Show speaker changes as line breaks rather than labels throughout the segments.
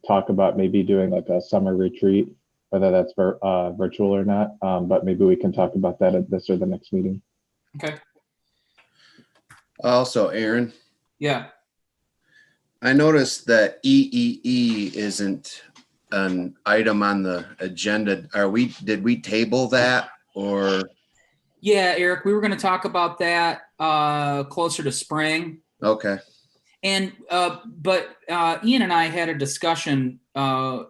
talk about maybe doing like a summer retreat, whether that's virtual or not. But maybe we can talk about that at this or the next meeting.
Okay.
Also, Aaron,
Yeah.
I noticed that EEE isn't an item on the agenda. Did we table that or?
Yeah, Eric, we were going to talk about that closer to spring.
Okay.
And but Ian and I had a discussion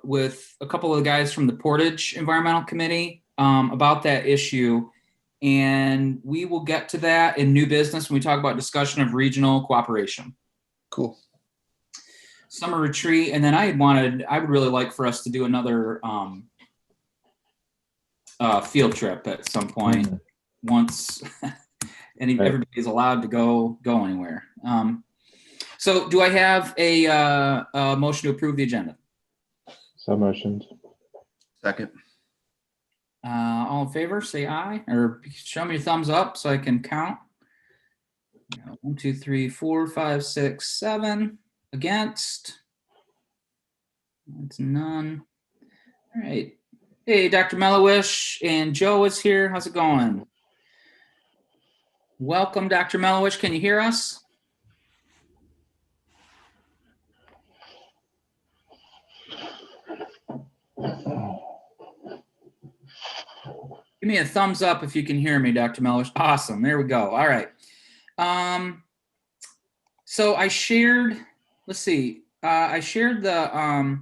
with a couple of the guys from the Portage Environmental Committee about that issue. And we will get to that in new business when we talk about discussion of regional cooperation.
Cool.
Summer retreat. And then I would really like for us to do another field trip at some point once everybody's allowed to go anywhere. So do I have a motion to approve the agenda?
So motioned.
Second.
All in favor, say aye, or show me your thumbs up so I can count. 1, 2, 3, 4, 5, 6, 7. Against? That's none. All right. Hey, Dr. Mellowish and Joe is here. How's it going? Welcome, Dr. Mellowish. Can you hear us? Give me a thumbs up if you can hear me, Dr. Mellowish. Awesome. There we go. All right. So I shared, let's see, I shared the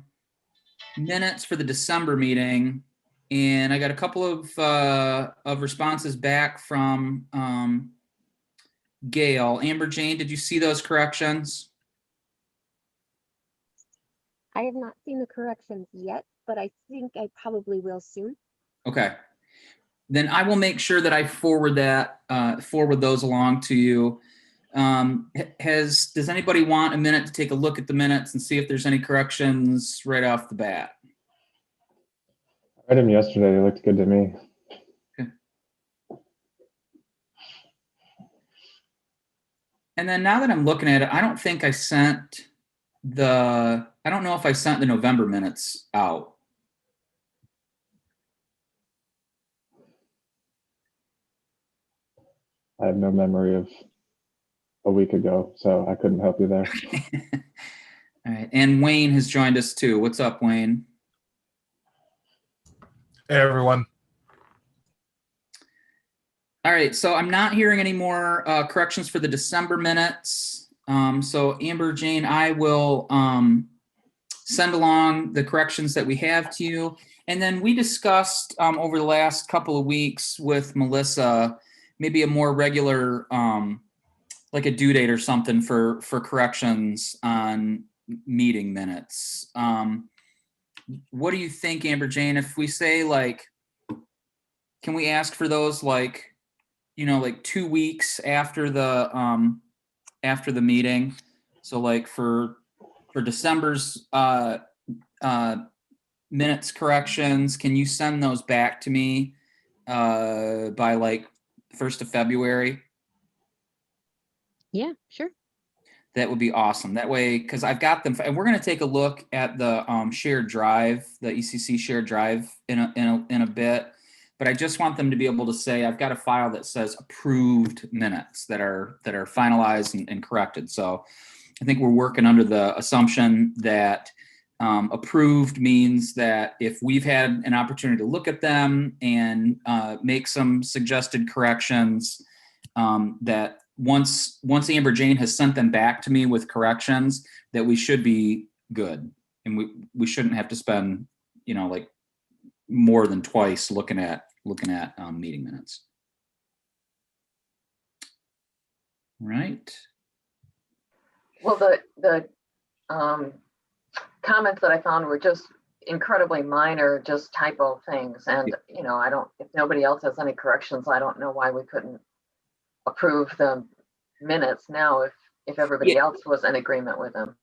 minutes for the December meeting, and I got a couple of responses back from Gail. Amber Jane, did you see those corrections?
I have not seen the corrections yet, but I think I probably will soon.
Okay. Then I will make sure that I forward those along to you. Does anybody want a minute to take a look at the minutes and see if there's any corrections right off the bat?
I read them yesterday. They looked good to me.
Okay. And then now that I'm looking at it, I don't know if I sent the November minutes out.
I have no memory of a week ago, so I couldn't help you there.
All right. And Wayne has joined us too. What's up, Wayne?
Hey, everyone.
All right. So I'm not hearing any more corrections for the December minutes. So Amber Jane, I will send along the corrections that we have to you. And then we discussed over the last couple of weeks with Melissa, maybe a more regular, like a due date or something for corrections on meeting minutes. What do you think, Amber Jane, if we say like, can we ask for those like 2 weeks after the meeting? So like for December's minutes corrections, can you send those back to me by like 1st of February?
Yeah, sure.
That would be awesome. That way, because I've got them, and we're going to take a look at the shared drive, the ECC shared drive in a bit. But I just want them to be able to say, I've got a file that says approved minutes that are finalized and corrected. So I think we're working under the assumption that approved means that if we've had an opportunity to look at them and make some suggested corrections, that once Amber Jane has sent them back to me with corrections, that we should be good, and we shouldn't have to spend like more than twice looking at meeting minutes. Right.
Well, the comments that I found were just incredibly minor, just typo things, and if nobody else has any corrections, I don't know why we couldn't approve the minutes now if everybody else was in agreement with them.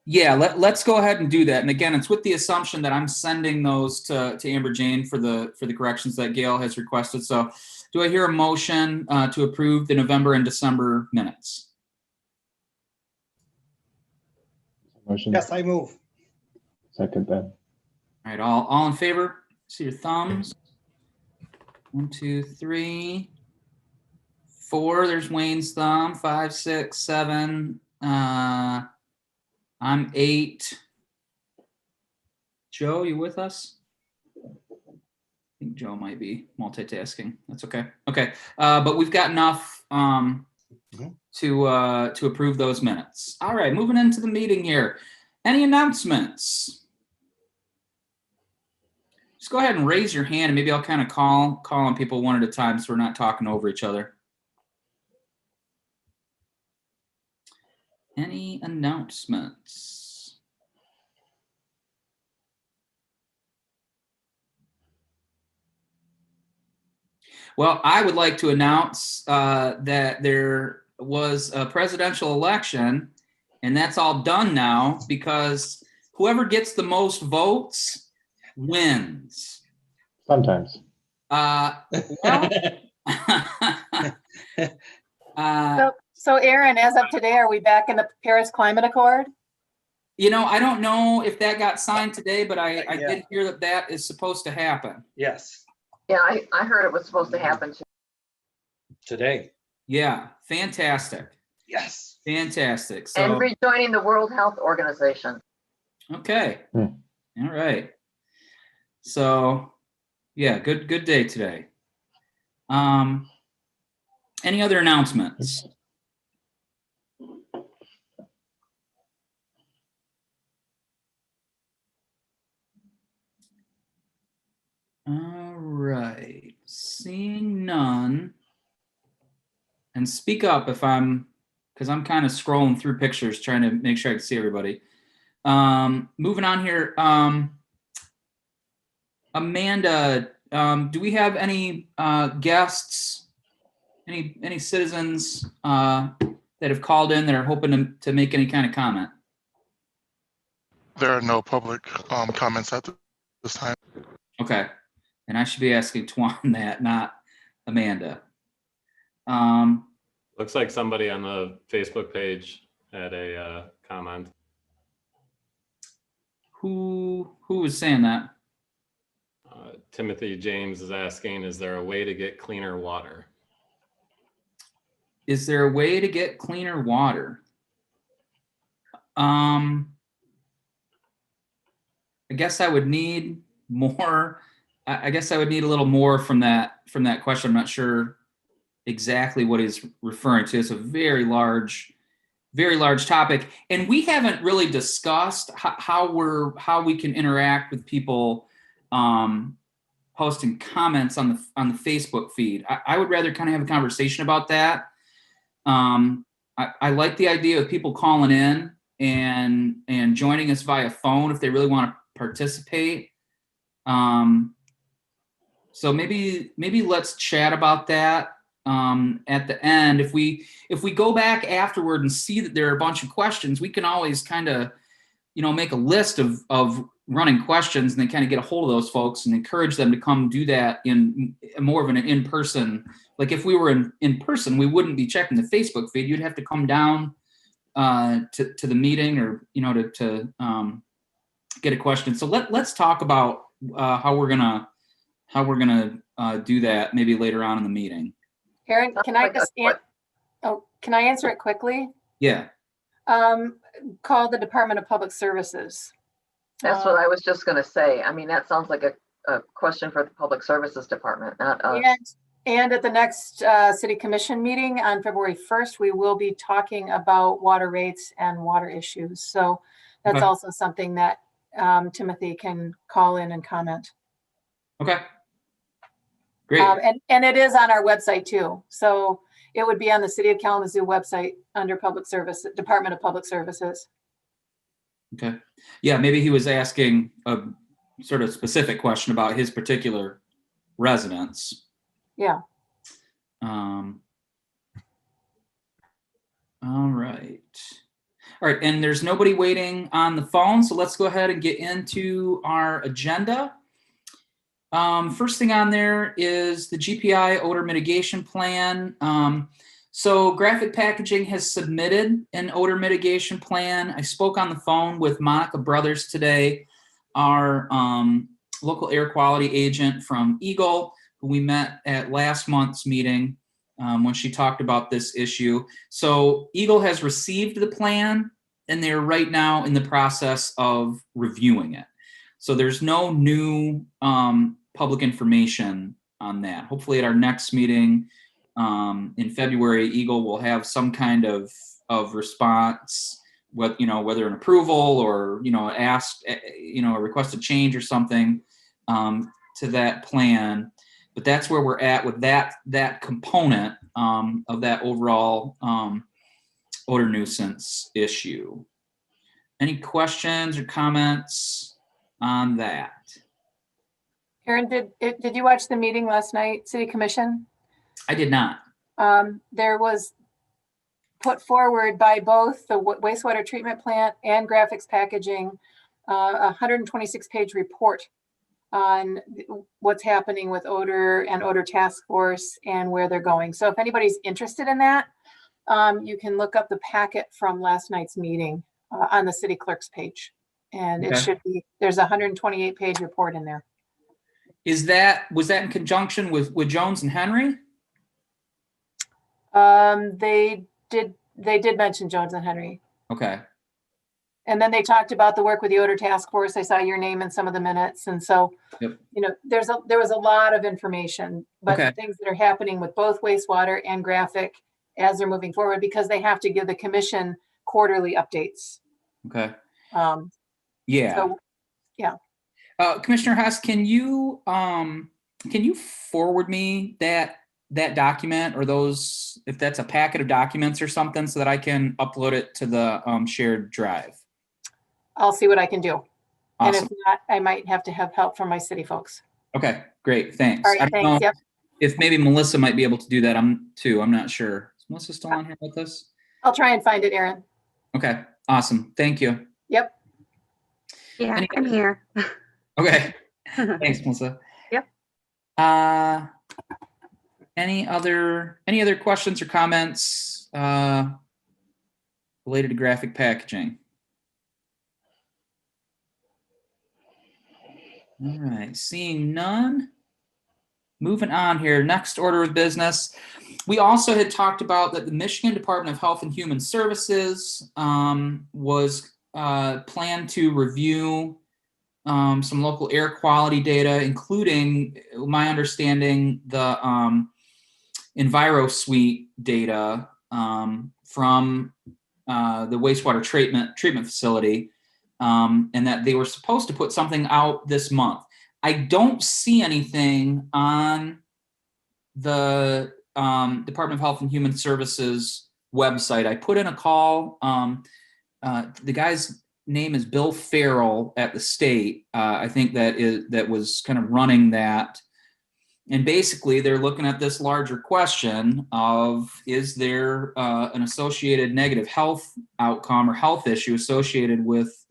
Yeah, let's go ahead and do that. And again, it's with the assumption that I'm sending those to Amber Jane for the corrections that Gail has requested. So do I hear a motion to approve the November and December minutes?
Motion.
Yes, I move.
Second then.
All right, all in favor? See your thumbs. 1, 2, 3, 4. There's Wayne's thumb. 5, 6, 7. I'm 8. Joe, you with us? I think Joe might be multitasking. That's okay. Okay, but we've got enough to approve those minutes. All right, moving into the meeting here. Any announcements? Just go ahead and raise your hand, and maybe I'll kind of call on people one at a time so we're not talking over each other. Any announcements? Well, I would like to announce that there was a presidential election, and that's all done now because whoever gets the most votes wins.
Sometimes.
Well,
So Aaron, as of today, are we back in the Paris Climate Accord?
I don't know if that got signed today, but I did hear that is supposed to happen.
Yes,
Yeah, I heard it was supposed to happen too.
today.
Yeah, fantastic.
Yes.
Fantastic. So,
And rejoining the World Health Organization.
okay. All right. So, yeah, good day today. Any other announcements? All right. Seeing none. And speak up because I'm kind of scrolling through pictures trying to make sure I can see everybody. Moving on here. Amanda, do we have any guests, any citizens that have called in that are hoping to make any kind of comment?
There are no public comments at this time.
Okay. And I should be asking Tuan that, not Amanda.
Looks like somebody on the Facebook page had a comment.
Who was saying that?
Timothy James is asking, is there a way to get cleaner water?
Is there a way to get cleaner water? I guess I would need more. I guess I would need a little more from that question. I'm not sure exactly what he's referring to. It's a very large topic, and we haven't really discussed how we can interact with people posting comments on the Facebook feed. I would rather kind of have a conversation about that. I like the idea of people calling in and joining us via phone if they really want to participate. So maybe let's chat about that at the end. If we go back afterward and see that there are a bunch of questions, we can always kind of make a list of running questions and then kind of get a hold of those folks and encourage them to come do that in more of an in-person. Like if we were in person, we wouldn't be checking the Facebook feed. You'd have to come down to the meeting or to get a question. So let's talk about how we're gonna do that maybe later on in the meeting.
Aaron, can I answer it quickly?
Yeah.
Call the Department of Public Services.
That's what I was just going to say. I mean, that sounds like a question for the Public Services Department, not us.
And at the next City Commission meeting on February 1st, we will be talking about water rates and water issues. So that's
Okay.
also something that Timothy can call in and comment.
Okay. Great.
And it is on our website too. So it would be on the City of Kalamazoo website under Public Service, Department of Public Services.
Okay. Yeah, maybe he was asking a sort of specific question about his particular residence.
Yeah.
All right. All right, and there's nobody waiting on the phone, so let's go ahead and get into our agenda. First thing on there is the GPI odor mitigation plan. So Graphic Packaging has submitted an odor mitigation plan. I spoke on the phone with Monica Brothers today. our local air quality agent from Eagle, who we met at last month's meeting when she talked about this issue. So Eagle has received the plan, and they're right now in the process of reviewing it. So there's no new public information on that. Hopefully at our next meeting in February, Eagle will have some kind of response, whether an approval or, asked, a requested change or something to that plan. But that's where we're at with that component of that overall odor nuisance issue. Any questions or comments on that?
Aaron, did you watch the meeting last night, City Commission?
I did not.
There was put forward by both the wastewater treatment plant and graphics packaging, a 126-page report on what's happening with odor and odor task force and where they're going. So if anybody's interested in that, you can look up the packet from last night's meeting on the city clerk's page. And it should be, there's a 128-page report in there.
Was that in conjunction with Jones and Henry?
They did mention Jones and Henry.
Okay.
And then they talked about the work with the odor task force. I saw your name in some of the minutes. And so,
Yep.
there was a lot of information, but
Okay.
things that are happening with both wastewater and graphic as they're moving forward, because they have to give the commission quarterly updates.
Okay.
Yeah.
So,
yeah.
Commissioner Hess, can you forward me that document, or those, if that's a packet of documents or something, so that I can upload it to the shared drive?
I'll see what I can do.
Awesome.
And if not, I might have to have help from my city folks.
Okay, great, thanks.
All right,
I don't
thanks.
know
Yep.
if maybe Melissa might be able to do that. I'm not sure. Is Melissa still on here with us?
I'll try and find it, Aaron.
Okay, awesome. Thank you.
Yep.
Yeah, I'm here.
Okay, thanks, Melissa.
Yep.
Any other questions or comments related to graphic packaging? All right, seeing none. Moving on here, next order of business. We also had talked about that the Michigan Department of Health and Human Services was planned to review some local air quality data, including, my understanding, the EnviroSuite data from the wastewater treatment facility, and that they were supposed to put something out this month. I don't see anything on the Department of Health and Human Services website. I put in a call. The guy's name is Bill Farrell at the state. I think that was kind of running that. And basically, they're looking at this larger question of, is there an associated negative health outcome or health issue associated with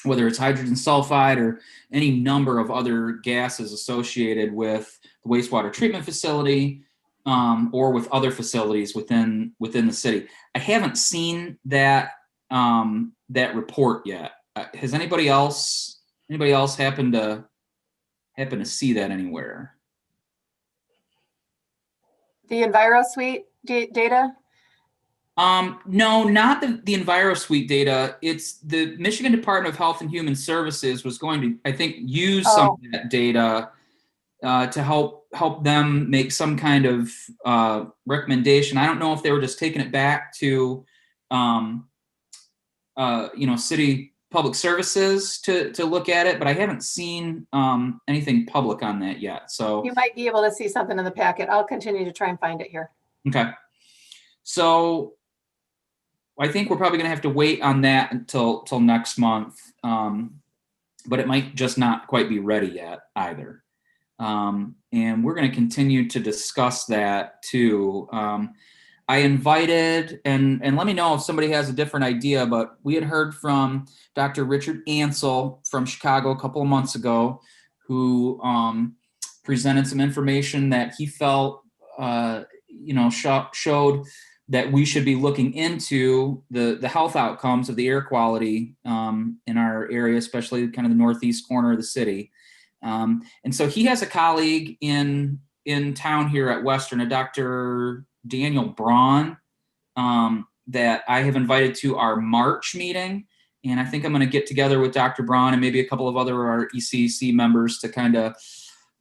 whether it's hydrogen sulfide or any number of other gases associated with the wastewater treatment facility or with other facilities within the city. I haven't seen that report yet. Has anybody else happened to see that anywhere?
The EnviroSuite data?
No, not the EnviroSuite data. It's the Michigan Department of Health and Human Services was going to, I think, use some of that data to help them make some kind of recommendation. I don't know if they were just taking it back to city public services to look at it, but I haven't seen anything public on that yet. So
You might be able to see something in the packet. I'll continue to try and find it here.
Okay. So I think we're probably going to have to wait on that until next month, but it might just not quite be ready yet either. And we're going to continue to discuss that too. I invited, and let me know if somebody has a different idea, but we had heard from Dr. Richard Ansel from Chicago a couple of months ago, who presented some information that he felt, showed that we should be looking into the health outcomes of the air quality in our area, especially kind of the northeast corner of the city. And so he has a colleague in town here at Western, a Dr. Daniel Braun, that I have invited to our March meeting. And I think I'm going to get together with Dr. Braun and maybe a couple of other our ECC members to kind of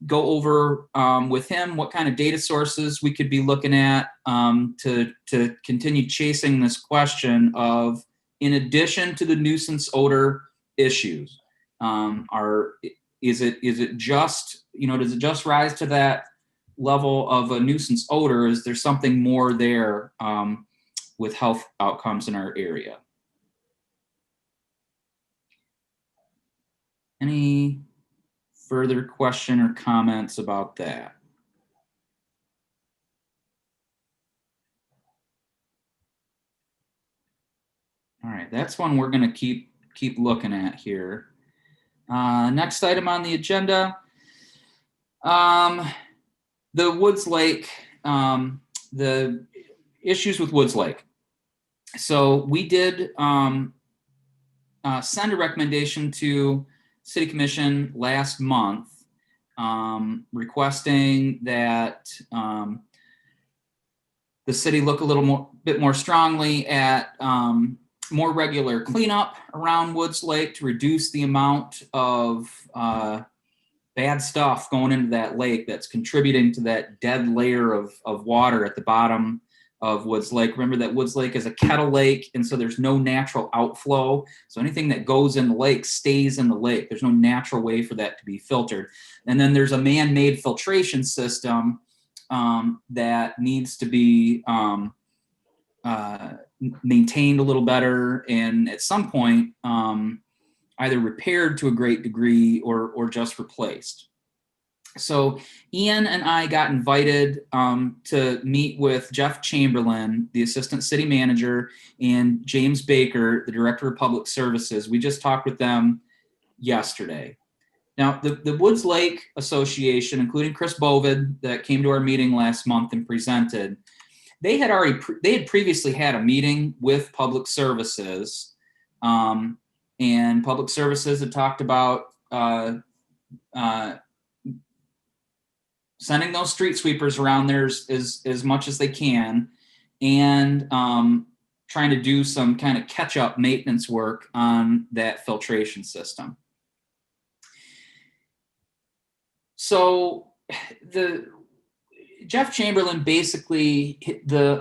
go over with him what kind of data sources we could be looking at to continue chasing this question of, in addition to the nuisance odor issues, is it just, does it just rise to that level of a nuisance odor? Is there something more there with health outcomes in our area? Any further question or comments about that? All right, that's one we're going to keep looking at here. Next item on the agenda, the Woods Lake, the issues with Woods Lake. So we did send a recommendation to City Commission last month requesting that the city look a bit more strongly at more regular cleanup around Woods Lake to reduce the amount of bad stuff going into that lake that's contributing to that dead layer of water at the bottom of Woods Lake. Remember that Woods Lake is a kettle lake, and so there's no natural outflow. So anything that goes in the lake stays in the lake. There's no natural way for that to be filtered. And then there's a man-made filtration system that needs to be maintained a little better, and at some point either repaired to a great degree or just replaced. So Ian and I got invited to meet with Jeff Chamberlain, the assistant city manager, and James Baker, the director of public services. We just talked with them yesterday. Now, the Woods Lake Association, including Chris Bovid, that came to our meeting last month and presented, they had previously had a meeting with public services, and public services had talked about sending those street sweepers around there as much as they can, and trying to do some kind of catch-up maintenance work on that filtration system. So Jeff Chamberlain basically the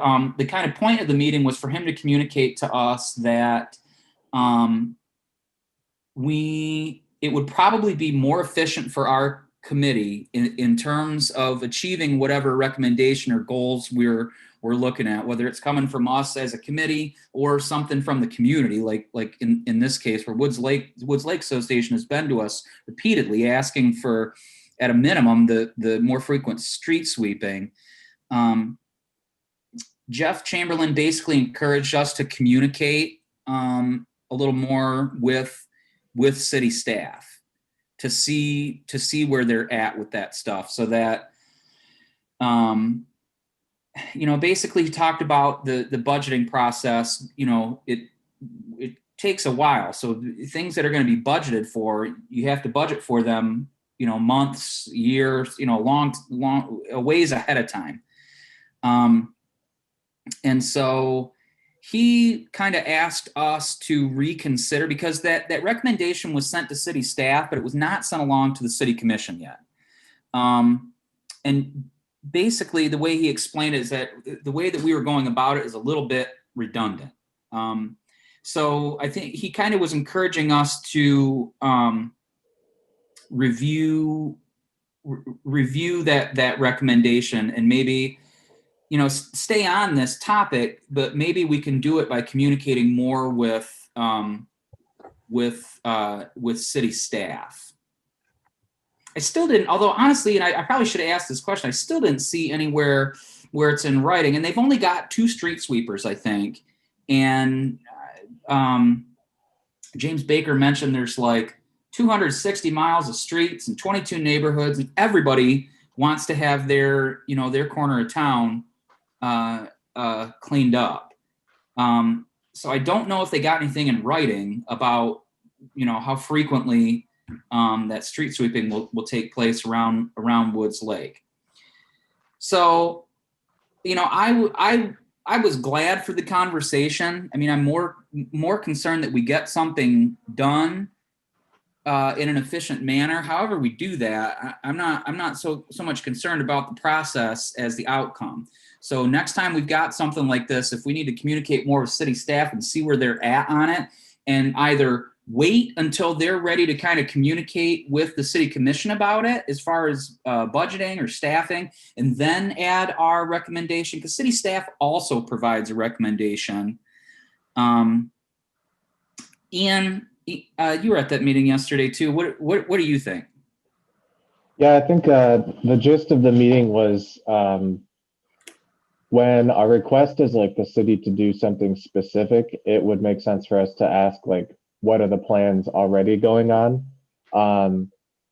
kind of point of the meeting was for him to communicate to us that it would probably be more efficient for our committee in terms of achieving whatever recommendation or goals we're looking at, whether it's coming from us as a committee or something from the community, like in this case where Woods Lake Association has been to us repeatedly asking for, at a minimum, the more frequent street sweeping. Jeff Chamberlain basically encouraged us to communicate a little more with city staff to see where they're at with that stuff, so that basically he talked about the budgeting process. It takes a while, so things that are going to be budgeted for, you have to budget for them months, years, long ways ahead of time. And so he kind of asked us to reconsider, because that recommendation was sent to city staff, but it was not sent along to the city commission yet. And basically the way he explained it is that the way that we were going about it is a little bit redundant. So I think he kind of was encouraging us to review that recommendation and maybe stay on this topic, but maybe we can do it by communicating more with city staff. I still didn't, although honestly, and I probably should have asked this question, I still didn't see anywhere where it's in writing, and they've only got 2 street sweepers, I think. And James Baker mentioned there's like 260 miles of streets and 22 neighborhoods, and everybody wants to have their corner of town cleaned up. So I don't know if they got anything in writing about, how frequently that street sweeping will take place around Woods Lake. So, I was glad for the conversation. I mean, I'm more concerned that we get something done in an efficient manner. However we do that, I'm not so much concerned about the process as the outcome. So next time we've got something like this, if we need to communicate more with city staff and see where they're at on it, and either wait until they're ready to kind of communicate with the city commission about it as far as budgeting or staffing, and then add our recommendation, because city staff also provides a recommendation. Ian, you were at that meeting yesterday too. What do you think?
Yeah, I think the gist of the meeting was when our request is like the city to do something specific, it would make sense for us to ask like, what are the plans already going on?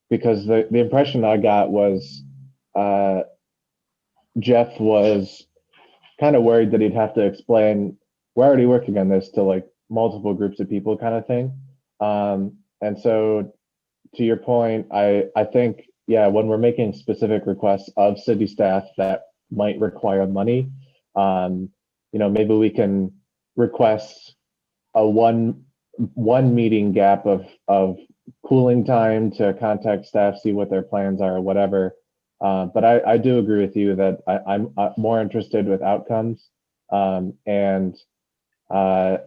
Because the impression I got was Jeff was kind of worried that he'd have to explain, we're already working on this, to like multiple groups of people kind of thing. And so to your point, I think, yeah, when we're making specific requests of city staff that might require money, maybe we can request a one meeting gap of cooling time to contact staff, see what their plans are or whatever. But I do agree with you that I'm more interested with outcomes. And I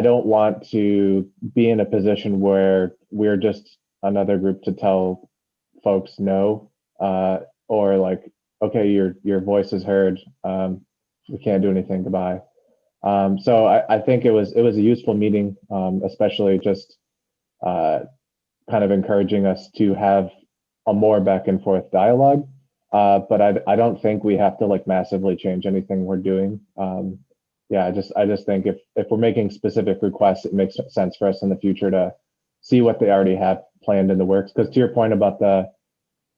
don't want to be in a position where we're just another group to tell folks no, or like, okay, your voice is heard. We can't do anything, goodbye. So I think it was a useful meeting, especially just kind of encouraging us to have a more back and forth dialogue. But I don't think we have to like massively change anything we're doing. Yeah, I just think if we're making specific requests, it makes sense for us in the future to see what they already have planned in the works. Because to your point about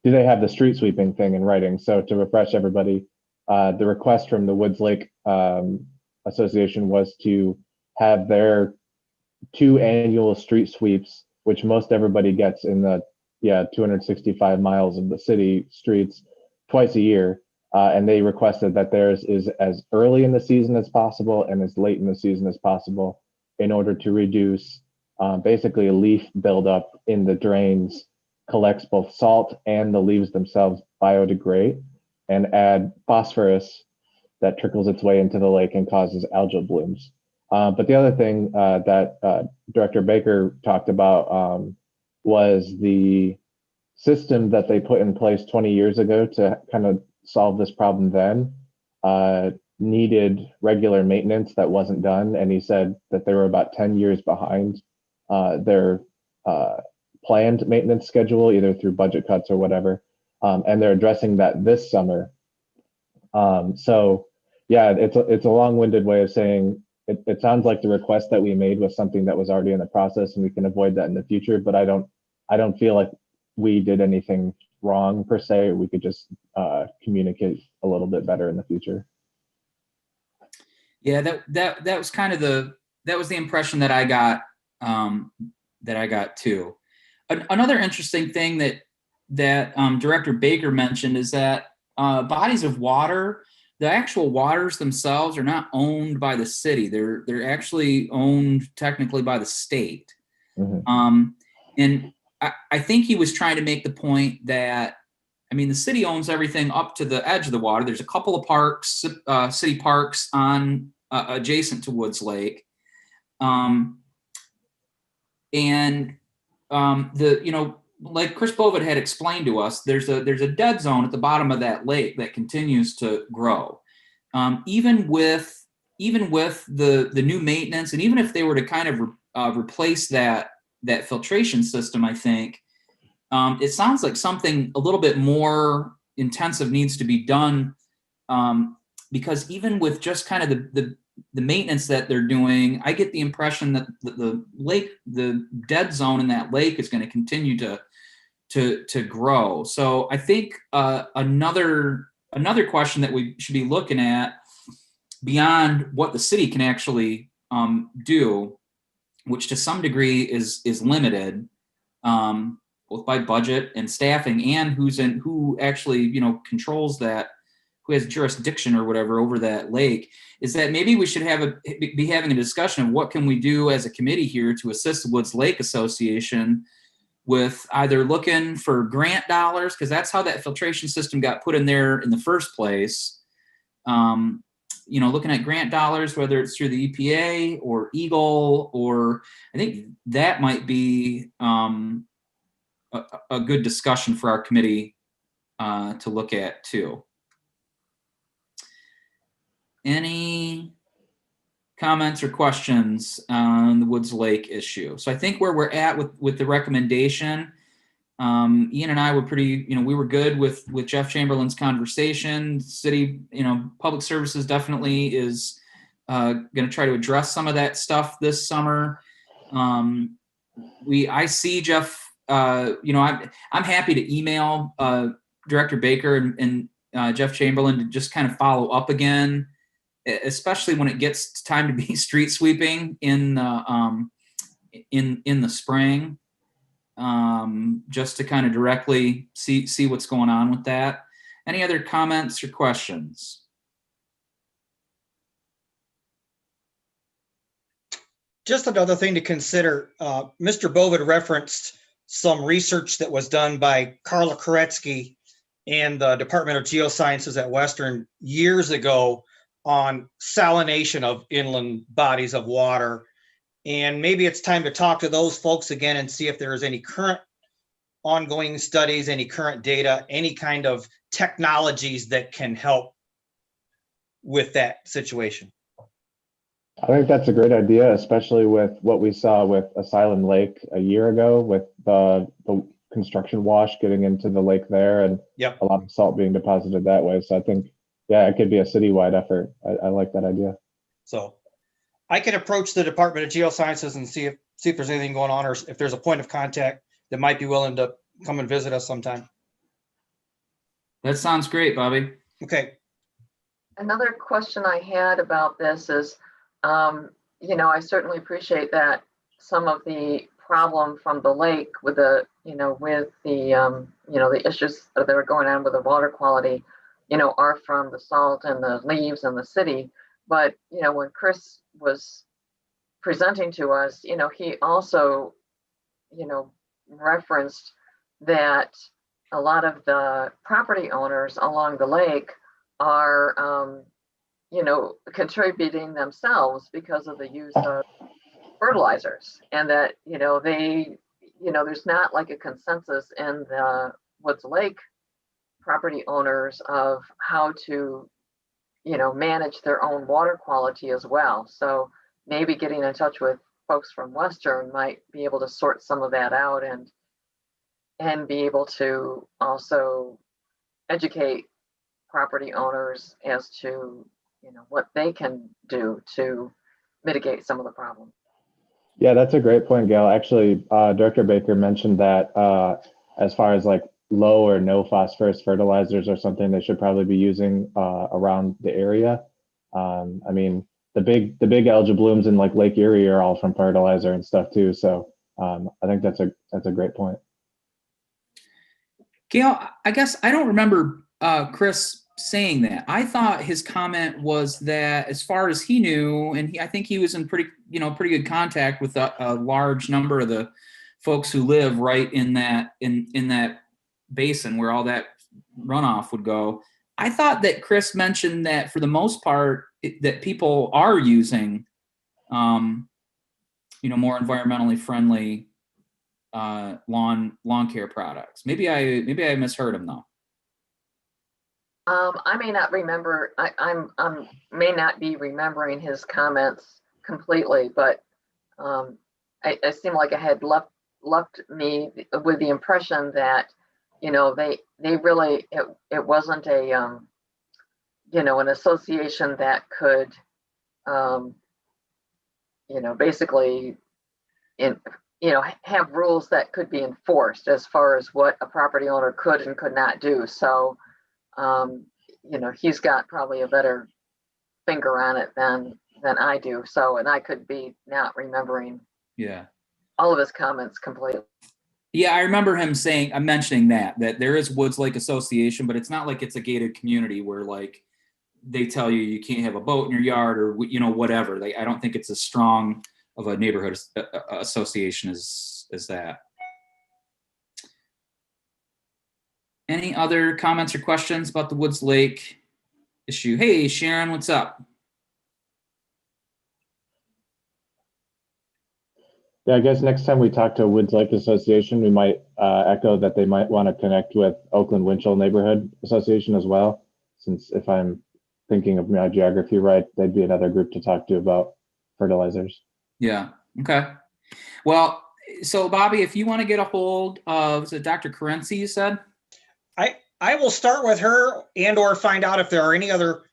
do they have the street sweeping thing in writing? So to refresh everybody, the request from the Woods Lake Association was to have their 2 annual street sweeps, which most everybody gets in the 265 miles of the city streets twice a year. And they requested that theirs is as early in the season as possible and as late in the season as possible in order to reduce basically a leaf buildup in the drains, collects both salt and the leaves themselves biodegrade, and add phosphorus that trickles its way into the lake and causes algal blooms. But the other thing that Director Baker talked about was the system that they put in place 20 years ago to kind of solve this problem then needed regular maintenance that wasn't done. And he said that they were about 10 years behind their planned maintenance schedule, either through budget cuts or whatever. And they're addressing that this summer. So yeah, it's a long-winded way of saying it sounds like the request that we made was something that was already in the process and we can avoid that in the future, but I don't feel like we did anything wrong per se. We could just communicate a little bit better in the future.
Yeah, that was kind of the impression that I got too. Another interesting thing that Director Baker mentioned is that bodies of water, the actual waters themselves are not owned by the city. They're actually owned technically by the state. Mm-hmm. And I think he was trying to make the point that, I mean, the city owns everything up to the edge of the water. There's a couple of parks, city parks on adjacent to Woods Lake. Like Chris Bovid had explained to us, there's a dead zone at the bottom of that lake that continues to grow. Even with the new maintenance, and even if they were to kind of replace that filtration system, I think it sounds like something a little bit more intensive needs to be done, because even with just kind of the maintenance that they're doing, I get the impression that the dead zone in that lake is going to continue to grow. So I think another question that we should be looking at beyond what the city can actually do, which to some degree is limited, both by budget and staffing, and who actually controls that, who has jurisdiction or whatever over that lake, is that maybe we should be having a discussion of what can we do as a committee here to assist the Woods Lake Association with either looking for grant dollars, because that's how that filtration system got put in there in the first place. Looking at grant dollars, whether it's through the EPA or Eagle, or I think that might be a good discussion for our committee to look at too. Any comments or questions on the Woods Lake issue? So I think where we're at with the recommendation, Ian and I were pretty, we were good with Jeff Chamberlain's conversation. City, public services definitely is going to try to address some of that stuff this summer. I see Jeff, I'm happy to email Director Baker and Jeff Chamberlain to just kind of follow up again, especially when it gets time to be street sweeping in the spring, just to kind of directly see what's going on with that. Any other comments or questions?
Just another thing to consider, Mr. Bovid referenced some research that was done by Carla Koretsky and the Department of Geosciences at Western years ago on salination of inland bodies of water. And maybe it's time to talk to those folks again and see if there is any current ongoing studies, any current data, any kind of technologies that can help with that situation.
I think that's a great idea, especially with what we saw with Asylum Lake a year ago with the construction wash getting into the lake there, and
Yep.
a lot of salt being deposited that way. So I think, yeah, it could be a citywide effort. I like that idea.
So I can approach the Department of Geosciences and see if there's anything going on, or if there's a point of contact that might be willing to come and visit us sometime.
That sounds great, Bobby.
Okay.
Another question I had about this is, I certainly appreciate that some of the problem from the lake with the issues that are going on with the water quality, are from the salt and the leaves and the city. But, when Chris was presenting to us, he also, referenced that a lot of the property owners along the lake are, contributing themselves because of the use of fertilizers, and that, there's not like a consensus in the Woods Lake property owners of how to, manage their own water quality as well. So maybe getting in touch with folks from Western might be able to sort some of that out and be able to also educate property owners as to, what they can do to mitigate some of the problems.
Yeah, that's a great point, Gail. Actually, Director Baker mentioned that as far as like low or no phosphorus fertilizers are something they should probably be using around the area. I mean, the big algae blooms in like Lake Erie are all from fertilizer and stuff too. So I think that's a great point.
Gail, I guess I don't remember Chris saying that. I thought his comment was that as far as he knew, and I think he was in pretty good contact with a large number of the folks who live right in that basin where all that runoff would go. I thought that Chris mentioned that for the most part that people are using more environmentally friendly lawn care products. Maybe I misheard him though.
I may not remember. I may not be remembering his comments completely, but I seem like I had left me with the impression that they really it wasn't a an association that could basically have rules that could be enforced as far as what a property owner could and could not do. So he's got probably a better finger on it than I do. So, and I could be not remembering
Yeah.
all of his comments completely.
Yeah, I remember him saying, I'm mentioning that there is Woods Lake Association, but it's not like it's a gated community where like they tell you you can't have a boat in your yard or, you know, whatever. Like, I don't think it's as strong of a neighborhood association as that. Any other comments or questions about the Woods Lake issue? Hey, Sharon, what's up?
Yeah, I guess next time we talk to Woods Lake Association, we might echo that they might want to connect with Oakland Winchell Neighborhood Association as well, since if I'm thinking of my geography right, they'd be another group to talk to about fertilizers.
Yeah, okay. Well, so Bobby, if you want to get a hold of, is it Dr. Carenzi, you said?
I will start with her and or find out if there are any other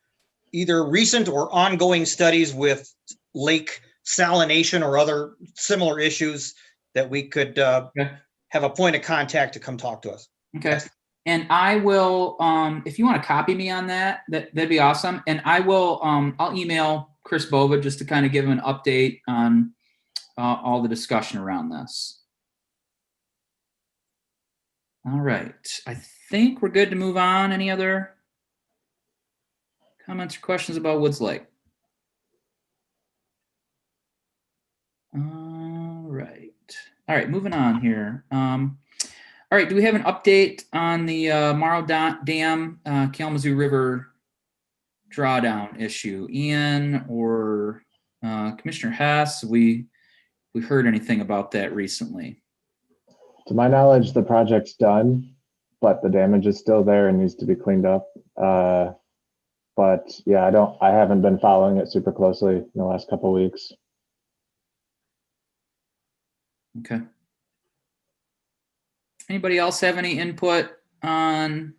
either recent or ongoing studies with lake salination or other similar issues that we could have a point of contact to come talk to us.
Okay. And I will, if you want to copy me on that'd be awesome. And I will, I'll email Chris Bova just to kind of give him an update on all the discussion around this. All right. I think we're good to move on. Any other comments or questions about Woods Lake? All right. All right, moving on here. All right, do we have an update on the Morrow Dam Kalamazoo River drawdown issue? Ian or Commissioner Hess, we heard anything about that recently?
To my knowledge, the project's done, but the damage is still there and needs to be cleaned up. But yeah, I haven't been following it super closely in the last couple of weeks.
Okay. Anybody else have any input on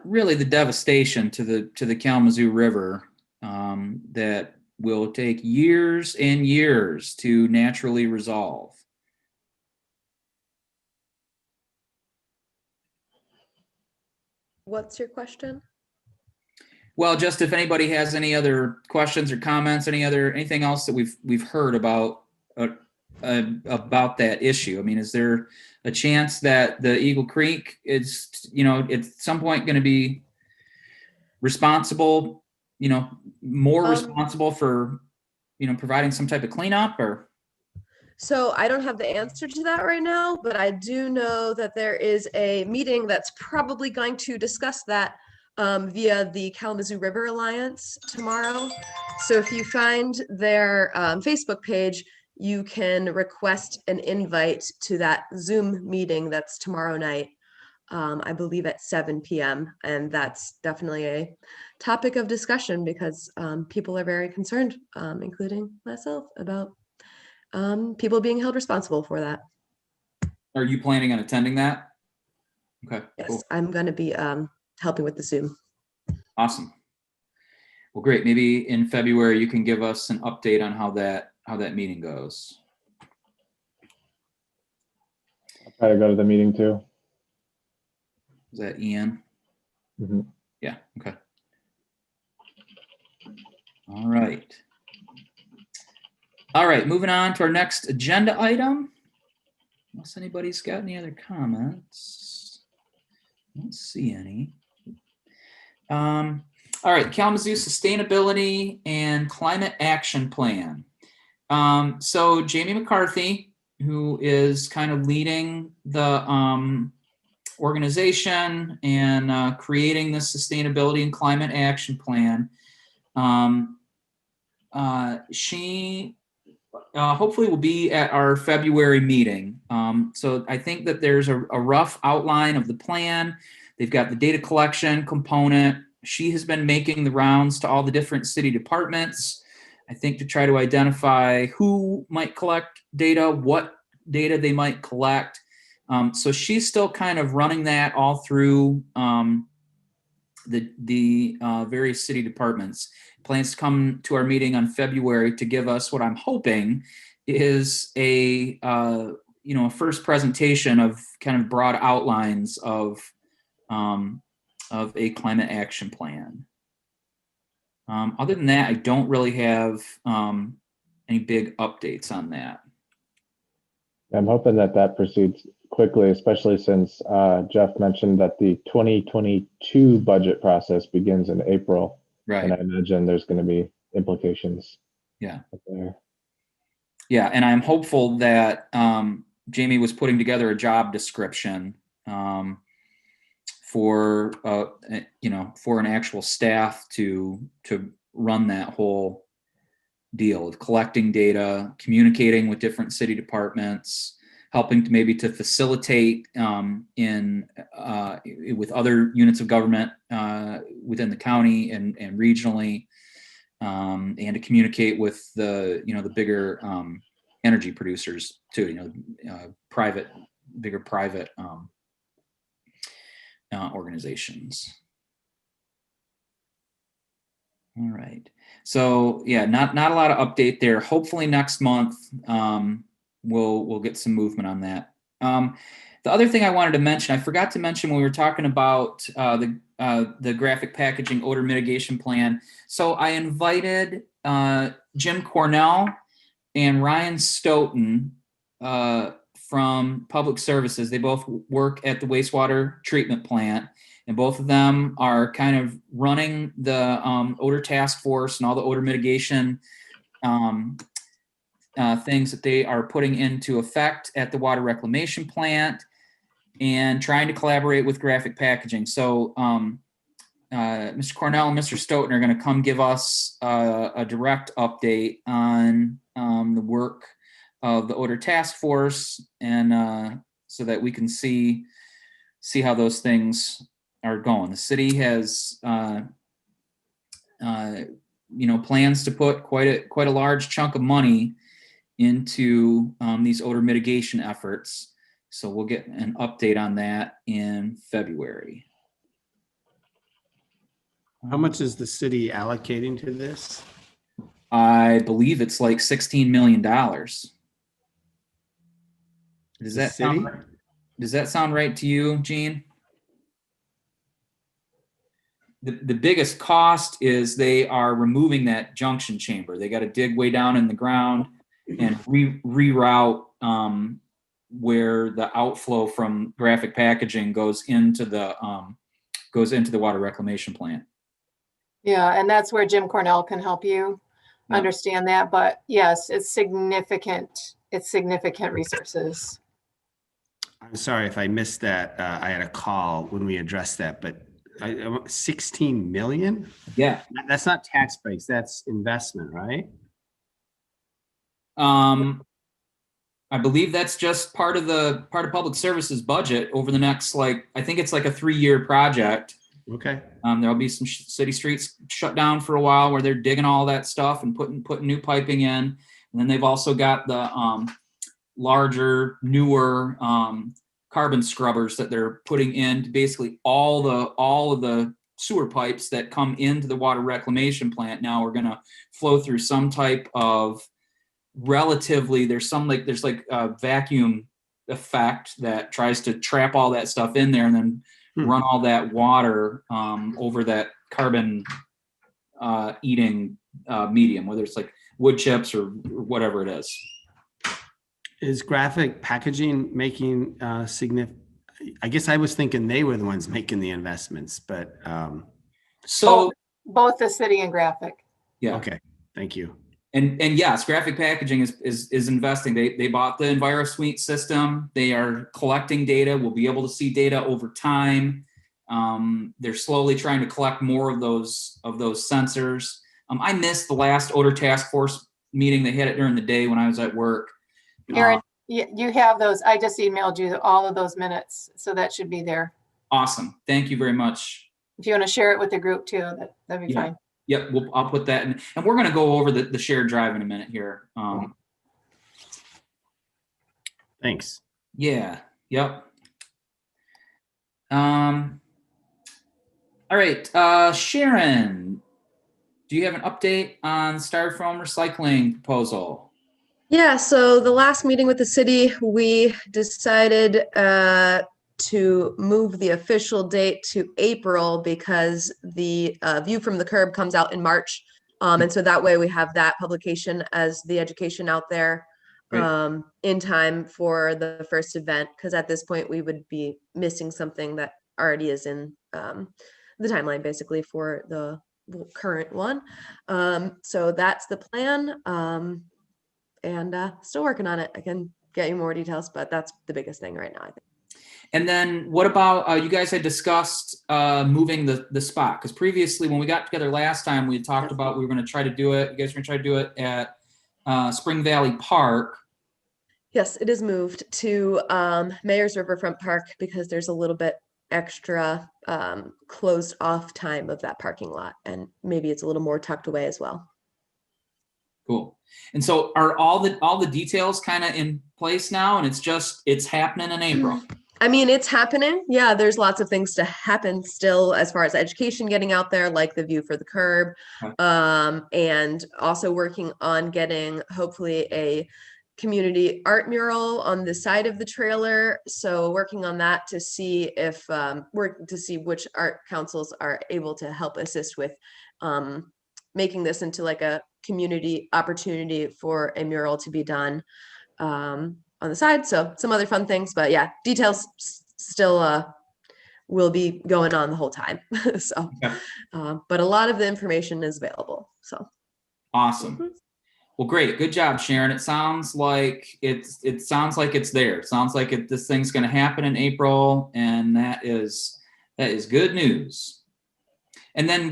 really the devastation to the Kalamazoo River that will take years and years to naturally resolve?
What's your question?
Well, just if anybody has any other questions or comments, anything else that we've heard about that issue. I mean, is there a chance that the Eagle Creek is, at some point going to be responsible, more responsible for, providing some type of cleanup or?
So I don't have the answer to that right now, but I do know that there is a meeting that's probably going to discuss that via the Kalamazoo River Alliance tomorrow. So if you find their Facebook page, you can request an invite to that Zoom meeting that's tomorrow night, I believe at 7 p.m. And that's definitely a topic of discussion because people are very concerned, including myself, about people being held responsible for that.
Are you planning on attending that? Okay.
Yes,
cool.
I'm going to be helping with the Zoom.
Awesome. Well, great. Maybe in February you can give us an update on how that meeting goes.
I'll try to go to the meeting too.
Is that Ian?
Mm-hmm.
Yeah. Okay. All right. All right. Moving on to our next agenda item. Unless anybody's got any other comments. I don't see any. All right, Kalamazoo Sustainability and Climate Action Plan. So Jamie McCarthy, who is kind of leading the organization and creating the Sustainability and Climate Action Plan, she hopefully will be at our February meeting. So I think that there's a rough outline of the plan. They've got the data collection component. She has been making the rounds to all the different city departments, I think, to try to identify who might collect data, what data they might collect. So she's still kind of running that all through the various city departments. Plans to come to our meeting on February to give us what I'm hoping is a first presentation of kind of broad outlines of a climate action plan. Other than that, I don't really have any big updates on that.
I'm hoping that that proceeds quickly, especially since Jeff mentioned that the 2022 budget process begins in April.
Right.
And I imagine there's going to be implications.
Yeah.
There.
Yeah, and I'm hopeful that Jamie was putting together a job description for for an actual staff to run that whole deal of collecting data, communicating with different city departments, helping to facilitate with other units of government within the county and regionally, and to communicate with the bigger energy producers too, bigger private organizations. All right. So yeah, not a lot of update there. Hopefully next month we'll get some movement on that. The other thing I wanted to mention, I forgot to mention when we were talking about the graphic packaging odor mitigation plan. So I invited Jim Cornell and Ryan Stoughton from Public Services. They both work at the wastewater treatment plant, and both of them are kind of running the odor task force and all the odor mitigation things that they are putting into effect at the water reclamation plant, and trying to collaborate with graphic packaging. So Mr. Cornell and Mr. Stoughton are going to come give us a direct update on the work of the odor task force, and so that we can see how those things are going. The city has plans to put quite a large chunk of money into these odor mitigation efforts. So we'll get an update on that in February.
How much is the city allocating to this?
I believe it's like $16 million. Does that sound right to you, Gene? The biggest cost is they are removing that junction chamber. They got to dig way down in the ground and reroute where the outflow from graphic packaging goes into the water reclamation plant.
Yeah, and that's where Jim Cornell can help you understand that. But yes, it's significant. It's significant resources.
I'm sorry if I missed that. I had a call when we addressed that, but 16 million?
Yeah.
That's not tax base, that's investment, right?
I believe that's just part of public services budget over the next, I think it's like a 3-year project.
Okay.
There'll be some city streets shut down for a while where they're digging all that stuff and putting new piping in. And then they've also got the larger, newer carbon scrubbers that they're putting into basically all of the sewer pipes that come into the water reclamation plant now are going to flow through some type of there's a vacuum effect that tries to trap all that stuff in there and then run all that water over that carbon eating medium, whether it's like wood chips or whatever it is.
Is graphic packaging making significant? I guess I was thinking they were the ones making the investments, but
so
both the city and graphic.
Yeah.
Okay. Thank you.
And yes, graphic packaging is investing. They bought the EnviroSuite system. They are collecting data. We'll be able to see data over time. They're slowly trying to collect more of those sensors. I missed the last odor task force meeting. They had it during the day when I was at work.
Aaron, you have those. I just emailed you all of those minutes, so that should be there.
Awesome. Thank you very much.
If you want to share it with the group too, that'd be fine.
Yep, I'll put that in. And we're going to go over the shared drive in a minute here.
Thanks.
Yeah, yep. All right, Sharon, do you have an update on styrofoam recycling proposal?
Yeah, so the last meeting with the city, we decided to move the official date to April because the view from the curb comes out in March. And so that way we have that publication as the education out there in time for the first event. Because at this point we would be missing something that already is in the timeline basically for the current one. So that's the plan. And still working on it. I can get you more details, but that's the biggest thing right now, I think.
And then what about, you guys had discussed moving the spot? Because previously when we got together last time, we had talked about we were going to try to do it. You guys were going to try to do it at Spring Valley Park.
Yes, it is moved to Mayor's Riverfront Park because there's a little bit extra closed off time of that parking lot. And maybe it's a little more tucked away as well.
Cool. And so are all the details kind of in place now, and it's happening in April?
I mean, it's happening. Yeah, there's lots of things to happen still as far as education getting out there, like the view for the curb, and also working on getting hopefully a community art mural on the side of the trailer. So working on that to see if which art councils are able to help assist with making this into like a community opportunity for a mural to be done on the side. So some other fun things, but yeah, details still will be going on the whole time. So, but a lot of the information is available. So
awesome. Well, great. Good job, Sharon. It sounds like it's there. It sounds like this thing's going to happen in April, and that is good news. And then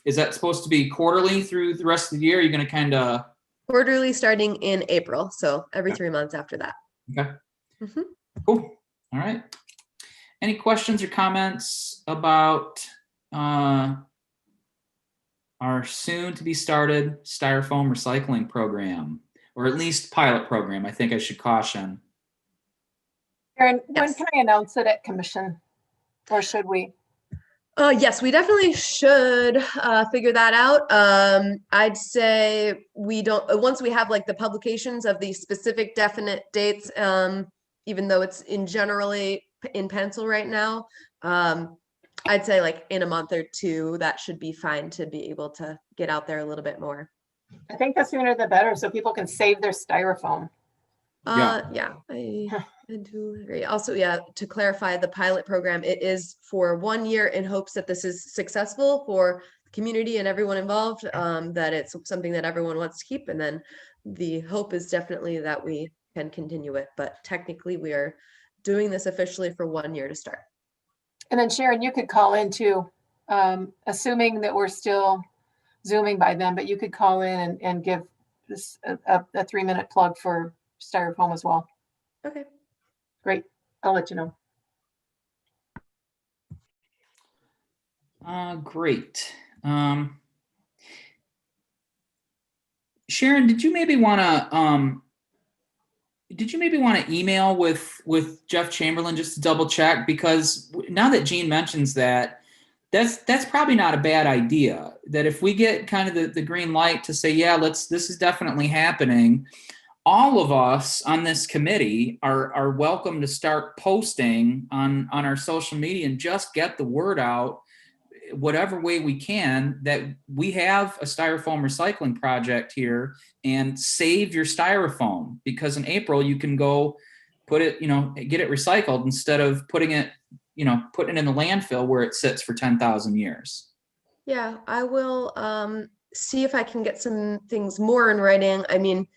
is that supposed to be quarterly through the rest of the year? Are you going to kind of
quarterly starting in April, so every 3 months after that.
Okay. Cool. All right. Any questions or comments about our soon to be started styrofoam recycling program, or at least pilot program? I think I should caution.
Karen, when can I announce it at commission, or should we?
Yes, we definitely should figure that out. I'd say once we have like the publications of the specific definite dates, even though it's generally in pencil right now, I'd say like in a month or two, that should be fine to be able to get out there a little bit more.
I think the sooner the better, so people can save their styrofoam.
Yeah, I do agree. Also, yeah, to clarify the pilot program, it is for 1 year in hopes that this is successful for the community and everyone involved, that it's something that everyone wants to keep. And then the hope is definitely that we can continue it. But technically, we are doing this officially for 1 year to start.
And then Sharon, you could call in too, assuming that we're still Zooming by then, but you could call in and give this a 3-minute plug for styrofoam as well.
Okay.
Great. I'll let you know.
Great. Sharon, did you maybe want to email with Jeff Chamberlain just to double check? Because now that Gene mentions that's probably not a bad idea. That if we get kind of the green light to say, yeah, this is definitely happening, all of us on this committee are welcome to start posting on our social media and just get the word out whatever way we can that we have a styrofoam recycling project here, and save your styrofoam, because in April you can go put it, get it recycled instead of putting it in the landfill where it sits for 10,000 years.
Yeah, I will see if I can get some things more in writing. I mean,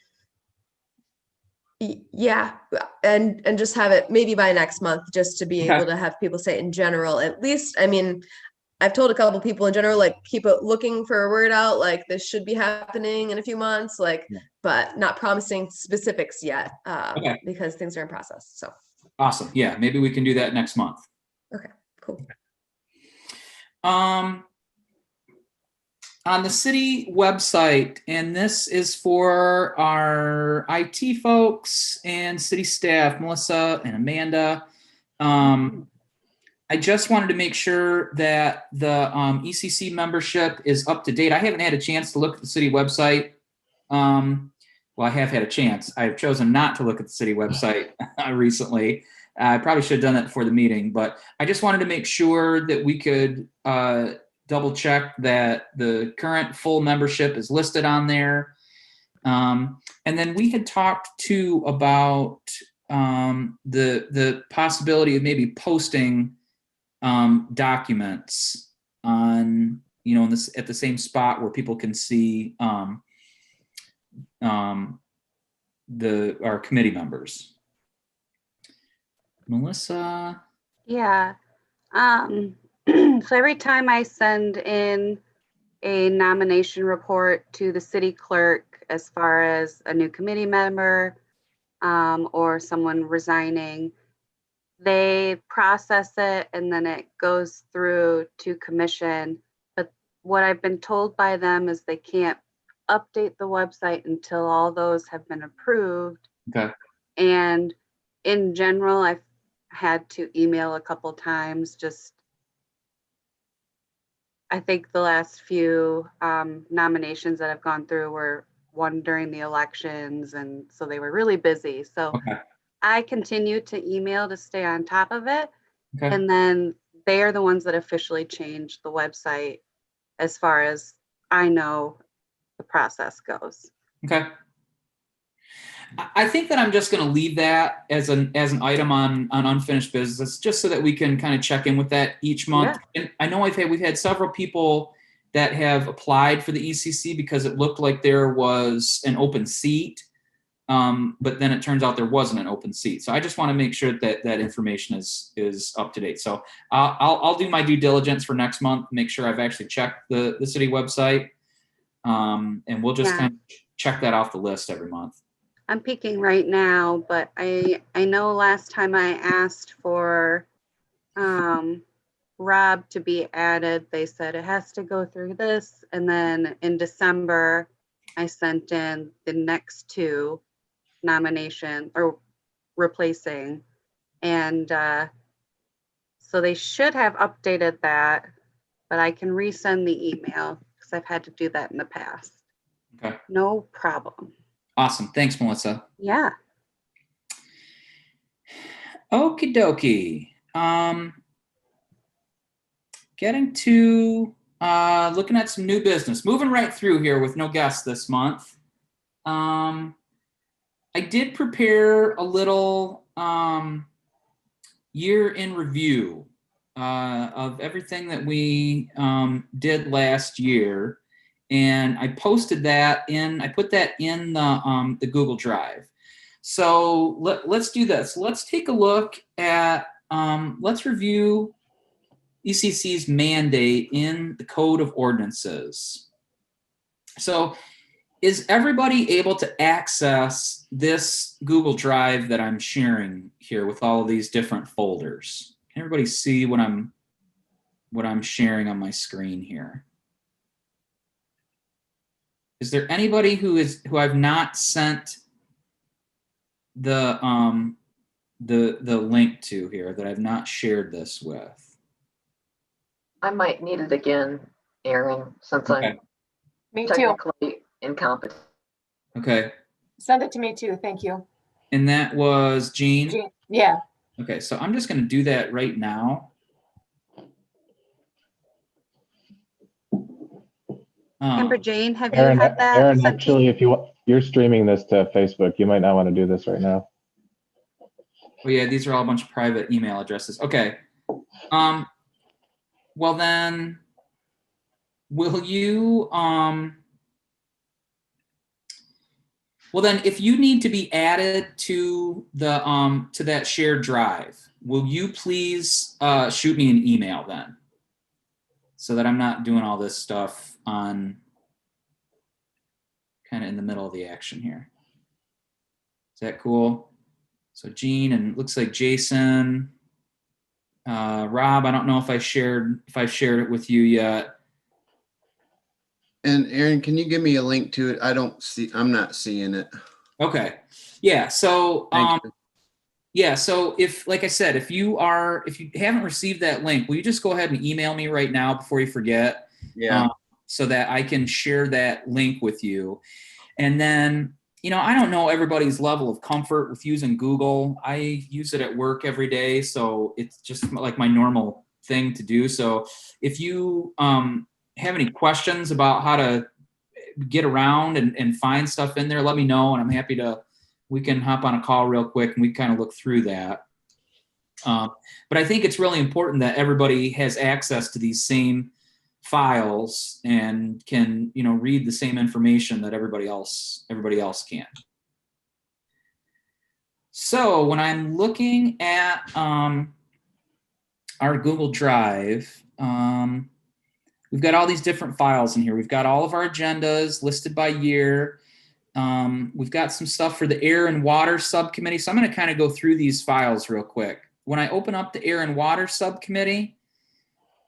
yeah, and just have it maybe by next month, just to be able to have people say in general, at least. I mean, I've told a couple people in general, like, keep looking for a word out, like this should be happening in a few months, but not promising specifics yet, because things are in process. So
awesome. Yeah, maybe we can do that next month.
Okay, cool.
On the city website, and this is for our IT folks and city staff, Melissa and Amanda. I just wanted to make sure that the ECC membership is up to date. I haven't had a chance to look at the city website. Well, I have had a chance. I've chosen not to look at the city website recently. I probably should have done that before the meeting, but I just wanted to make sure that we could double check that the current full membership is listed on there. And then we had talked too about the possibility of maybe posting documents on, in this at the same spot where people can see our committee members. Melissa?
Yeah. So every time I send in a nomination report to the city clerk as far as a new committee member or someone resigning, they process it and then it goes through to commission. But what I've been told by them is they can't update the website until all those have been approved.
Okay.
And in general, I've had to email a couple times. Just, I think the last few nominations that I've gone through were one during the elections, and so they were really busy. So
Okay.
I continue to email to stay on top of it.
Okay.
And then they are the ones that officially changed the website as far as I know the process goes.
Okay. I think that I'm just going to leave that as an item on unfinished business, just so that we can kind of check in with that each month.
Yeah.
And I know we've had several people that have applied for the ECC because it looked like there was an open seat, but then it turns out there wasn't an open seat. So I just want to make sure that that information is up to date. So I'll do my due diligence for next month, make sure I've actually checked the city website, and we'll just kind of check that off the list every month.
I'm peeking right now, but I know last time I asked for Rob to be added, they said it has to go through this. And then in December, I sent in the next two nomination or replacing. And so they should have updated that, but I can resend the email because I've had to do that in the past.
Okay.
No problem.
Awesome. Thanks, Melissa.
Yeah.
Okie dokie. Getting to looking at some new business. Moving right through here with no guests this month. I did prepare a little year in review of everything that we did last year. And I posted that I put that in the Google Drive. So let's do this. Let's take a look at, let's review ECC's mandate in the Code of Ordinances. So is everybody able to access this Google Drive that I'm sharing here with all of these different folders? Can everybody see what I'm sharing on my screen here? Is there anybody who I've not sent the link to here that I've not shared this with?
I might need it again, Aaron, since I'm
Me too.
technically incompetent.
Okay.
Send it to me too. Thank you.
And that was Jean?
Yeah.
Okay, so I'm just going to do that right now.
Amber Jane, have you
Aaron,
had that?
Aaron, actually, if you're streaming this to Facebook, you might not want to do this right now.
Oh yeah, these are all a bunch of private email addresses. Okay. Well then, will you, well then, if you need to be added to the, to that shared drive, will you please shoot me an email then? So that I'm not doing all this stuff on kind of in the middle of the action here. Is that cool? So Jean, and it looks like Jason, Rob, I don't know if I've shared it with you yet.
And Aaron, can you give me a link to it? I'm not seeing it.
Okay. Yeah. So,
Thank you.
yeah. So if, like I said, if you haven't received that link, will you just go ahead and email me right now before you forget?
Yeah.
So that I can share that link with you. And then I don't know everybody's level of comfort with using Google. I use it at work every day, so it's just like my normal thing to do. So if you have any questions about how to get around and find stuff in there, let me know, and I'm happy to, we can hop on a call real quick and we kind of look through that. But I think it's really important that everybody has access to these same files and can, read the same information that everybody else can. So when I'm looking at our Google Drive, we've got all these different files in here. We've got all of our agendas listed by year. We've got some stuff for the Air and Water Subcommittee. So I'm going to kind of go through these files real quick. When I open up the Air and Water Subcommittee,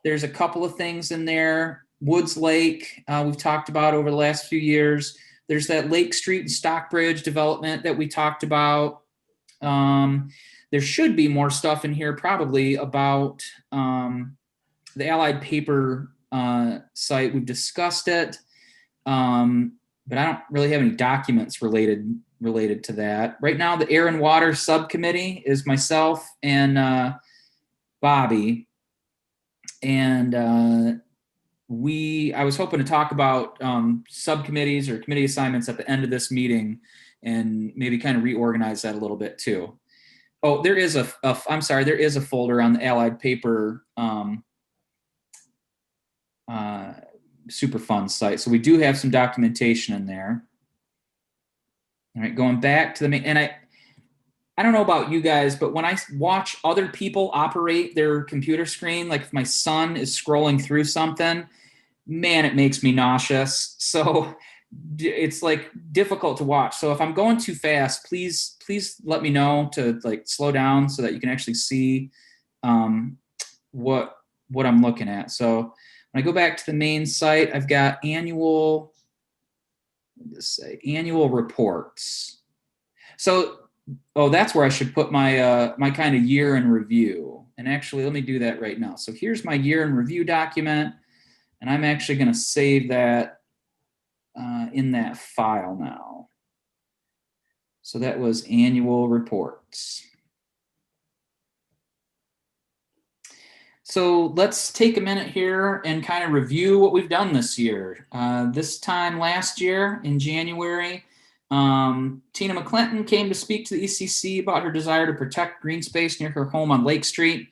there's a couple of things in there. Woods Lake, we've talked about over the last few years. There's that Lake Street and Stockbridge development that we talked about. There should be more stuff in here probably about the Allied Paper site. We've discussed it, but I don't really have any documents related to that. Right now, the Air and Water Subcommittee is myself and Bobby. And I was hoping to talk about subcommittees or committee assignments at the end of this meeting and maybe kind of reorganize that a little bit too. Oh, there is I'm sorry, there is a folder on the Allied Paper Superfund site. So we do have some documentation in there. All right, going back to the main, and I don't know about you guys, but when I watch other people operate their computer screen, like if my son is scrolling through something, man, it makes me nauseous. So it's like difficult to watch. So if I'm going too fast, please let me know to like slow down so that you can actually see what I'm looking at. So when I go back to the main site, I've got annual reports. So that's where I should put my my kind of year in review. And actually, let me do that right now. So here's my year in review document, and I'm actually going to save that in that file now. So that was annual reports. So let's take a minute here and kind of review what we've done this year. This time last year in January, Tina McClinton came to speak to the ECC about her desire to protect green space near her home on Lake Street,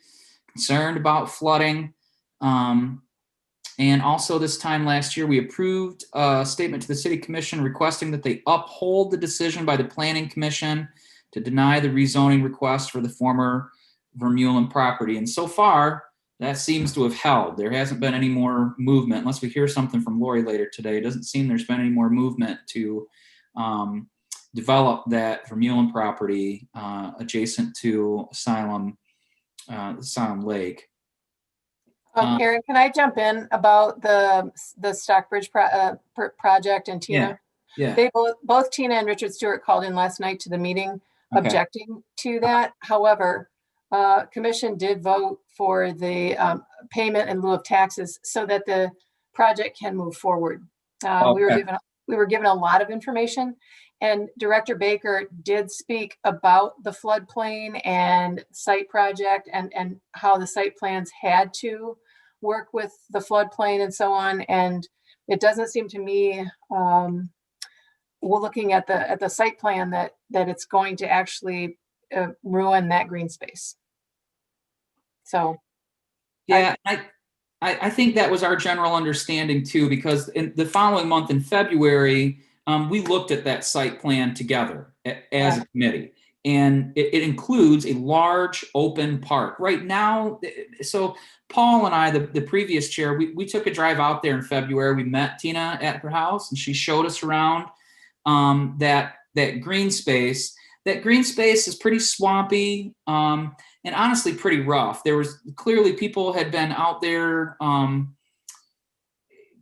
concerned about flooding. And also this time last year, we approved a statement to the City Commission requesting that they uphold the decision by the Planning Commission to deny the rezoning request for the former Vermeulen property. And so far, that seems to have held. There hasn't been any more movement, unless we hear something from Lori later today. It doesn't seem there's been any more movement to develop that Vermeulen property adjacent to Asylum Lake.
Aaron, can I jump in about the Stockbridge project and Tina?
Yeah.
They both Tina and Richard Stewart called in last night to the meeting objecting to that. However, Commission did vote for the payment in lieu of taxes so that the project can move forward. We were given a lot of information, and Director Baker did speak about the floodplain and site project and how the site plans had to work with the floodplain and so on. And it doesn't seem to me, we're looking at the site plan that it's going to actually ruin that green space. So,
yeah, I think that was our general understanding too, because in the following month in February, we looked at that site plan together as a committee, and it includes a large open park right now. So Paul and I, the previous chair, we took a drive out there in February. We met Tina at her house, and she showed us around that green space. That green space is pretty swampy. And honestly, pretty rough. There was clearly people had been out there,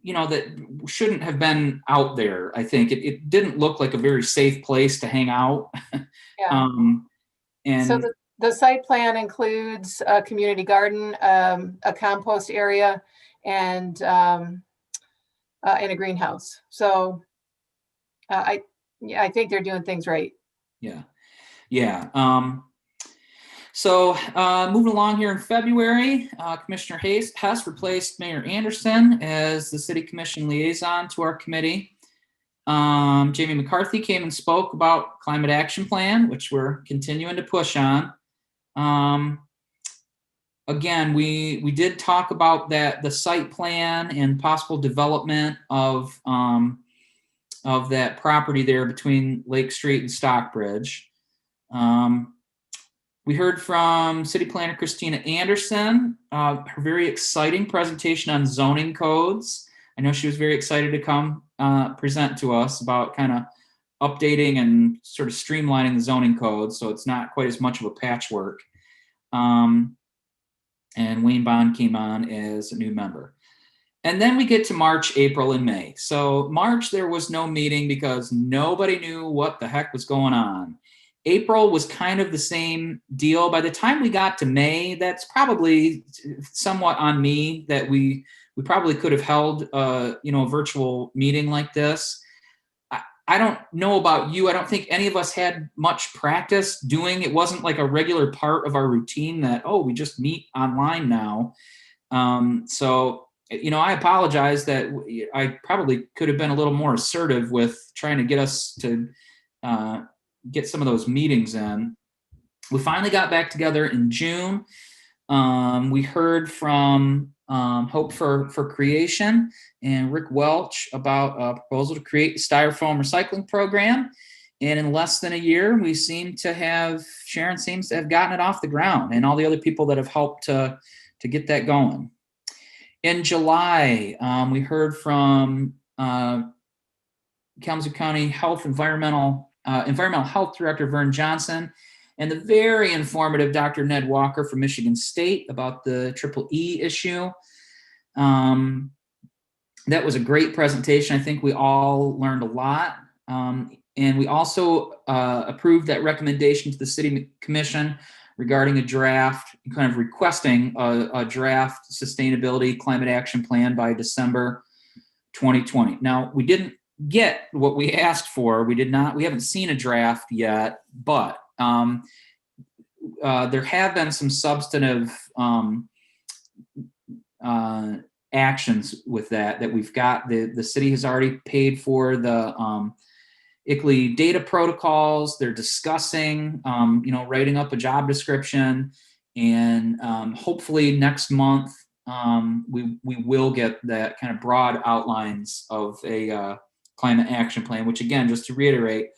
that shouldn't have been out there. I think it didn't look like a very safe place to hang out.
Yeah.
And
so the site plan includes a community garden, a compost area, and a greenhouse. So I Yeah, I think they're doing things right.
Yeah. Yeah. So moving along here in February, Commissioner Hess replaced Mayor Anderson as the City Commission liaison to our committee. Jamie McCarthy came and spoke about Climate Action Plan, which we're continuing to push on. Again, we did talk about the site plan and possible development of that property there between Lake Street and Stockbridge. We heard from City Planner Christina Anderson, her very exciting presentation on zoning codes. I know she was very excited to come present to us about kind of updating and sort of streamlining the zoning code, so it's not quite as much of a patchwork. And Wayne Bond came on as a new member. And then we get to March, April, and May. So March, there was no meeting because nobody knew what the heck was going on. April was kind of the same deal. By the time we got to May, that's probably somewhat on me that we probably could have held a virtual meeting like this. I don't know about you. I don't think any of us had much practice doing it. Wasn't like a regular part of our routine that, oh, we just meet online now. So, I apologize that I probably could have been a little more assertive with trying to get us to get some of those meetings in. We finally got back together in June. We heard from Hope for Creation and Rick Welch about a proposal to create a styrofoam recycling program. And in less than a year, Sharon seems to have gotten it off the ground, and all the other people that have helped to get that going. In July, we heard from Kalamazoo County Environmental Health Director Vern Johnson and the very informative Dr. Ned Walker from Michigan State about the EEE issue. That was a great presentation. I think we all learned a lot. And we also approved that recommendation to the City Commission regarding a draft, kind of requesting a draft sustainability climate action plan by December 2020. Now, we didn't get what we asked for. We haven't seen a draft yet, but there have been some substantive actions with that we've got. The city has already paid for the ICLEI data protocols. They're discussing, writing up a job description, and hopefully next month we will get that kind of broad outlines of a climate action plan. Which, again, just to reiterate,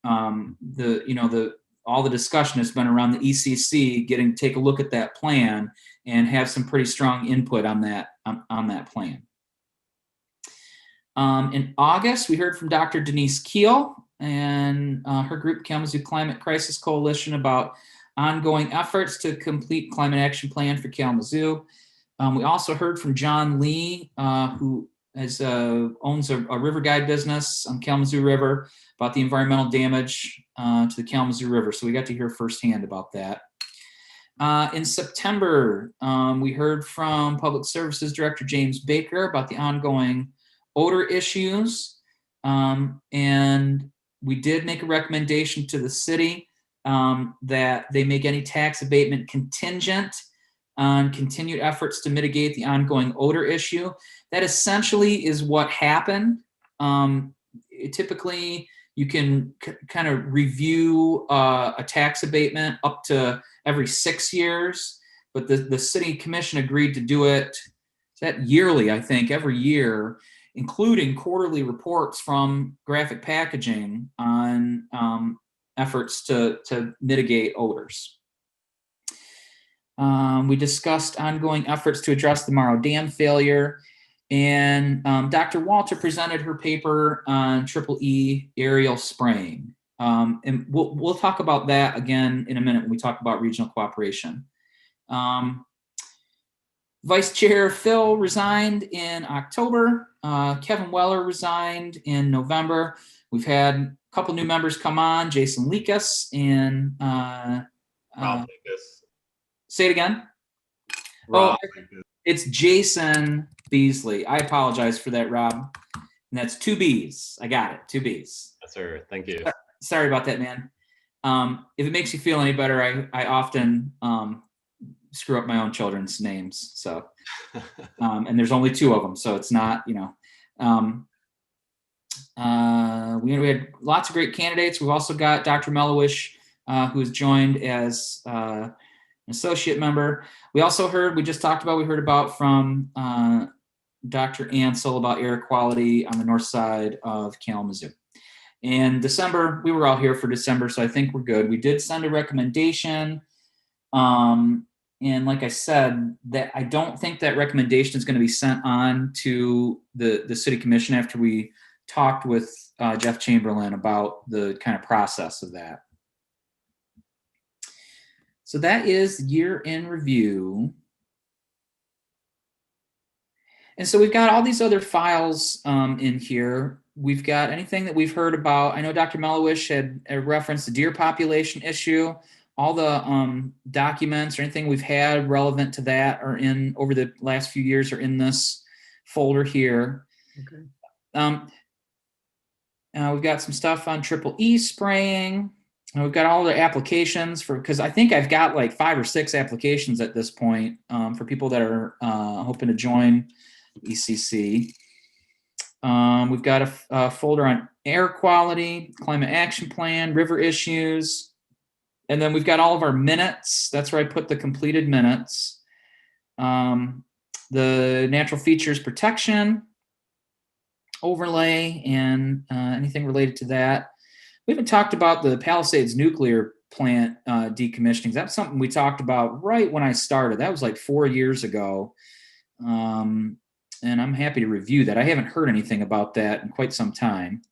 all the discussion has been around the ECC take a look at that plan and have some pretty strong input on that plan. In August, we heard from Dr. Denise Keel and her group, Kalamazoo Climate Crisis Coalition, about ongoing efforts to complete climate action plan for Kalamazoo. We also heard from John Lee, who owns a river guide business on Kalamazoo River, about the environmental damage to the Kalamazoo River. So we got to hear firsthand about that. In September, we heard from Public Services Director James Baker about the ongoing odor issues. And we did make a recommendation to the city that they make any tax abatement contingent on continued efforts to mitigate the ongoing odor issue. That essentially is what happened. Typically, you can kind of review a tax abatement up to every 6 years, but the city commission agreed to do it yearly, I think, every year, including quarterly reports from Graphic Packaging on efforts to mitigate odors. We discussed ongoing efforts to address the Morrow Dam failure, and Dr. Walter presented her paper on EEE aerial spraying. And we'll talk about that again in a minute when we talk about regional cooperation. Vice Chair Phil resigned in October. Kevin Weller resigned in November. We've had a couple new members come on, Jason Lekas and
Rob Lucas.
Say it again.
Rob
It's Jason Beasley. I apologize for that, Rob. And that's 2 B's. I got it, 2 B's.
Yes, sir. Thank you.
Sorry about that, man. If it makes you feel any better, I often screw up my own children's names. So, and there's only 2 of them, so it's not, we had lots of great candidates. We've also got Dr. Melowish, who has joined as an associate member. We just talked about, we heard about from Dr. Ansel about air quality on the north side of Kalamazoo. In December, we were all here for December, so I think we're good. We did send a recommendation. And like I said, that I don't think that recommendation is going to be sent on to the city commission after we talked with Jeff Chamberlain about the kind of process of that. So that is year in review. And so we've got all these other files in here. We've got anything that we've heard about. I know Dr. Melowish had referenced the deer population issue. All the documents or anything we've had relevant to that are in over the last few years are in this folder here. Okay. We've got some stuff on EEE spraying. And we've got all the applications because I think I've got like 5 or 6 applications at this point for people that are hoping to join ECC. We've got a folder on air quality, climate action plan, river issues. And then we've got all of our minutes. That's where I put the completed minutes. The natural features protection, overlay, and anything related to that. We haven't talked about the Palisades nuclear plant decommissioning. That's something we talked about right when I started. That was like 4 years ago. And I'm happy to review that. I haven't heard anything about that in quite some time.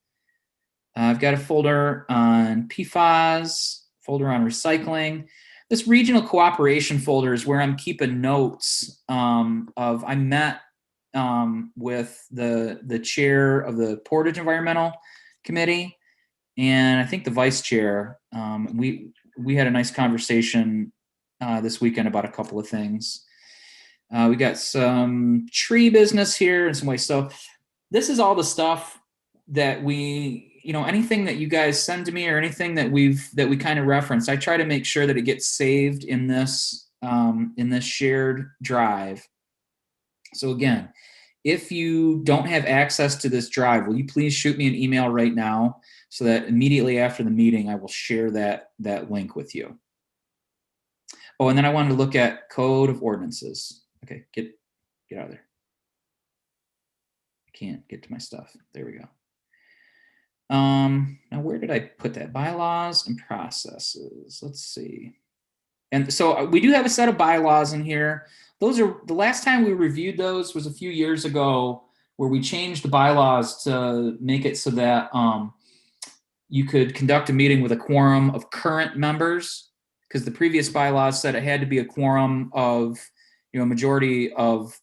I've got a folder on PFAS, folder on recycling. This regional cooperation folder is where I'm keeping notes of, I met with the chair of the Portage Environmental Committee, and I think the vice chair. We had a nice conversation this weekend about a couple of things. We got some tree business here in some ways. So this is all the stuff that anything that you guys send to me or anything that we kind of reference, I try to make sure that it gets saved in this shared drive. So again, if you don't have access to this drive, will you please shoot me an email right now so that immediately after the meeting, I will share that link with you. Oh, and then I wanted to look at Code of Ordinances. Okay, get out of there. I can't get to my stuff. There we go. Now where did I put that? Bylaws and processes. Let's see. And so we do have a set of bylaws in here. Those are the last time we reviewed those was a few years ago, where we changed the bylaws to make it so that you could conduct a meeting with a quorum of current members, because the previous bylaws said it had to be a quorum of a majority of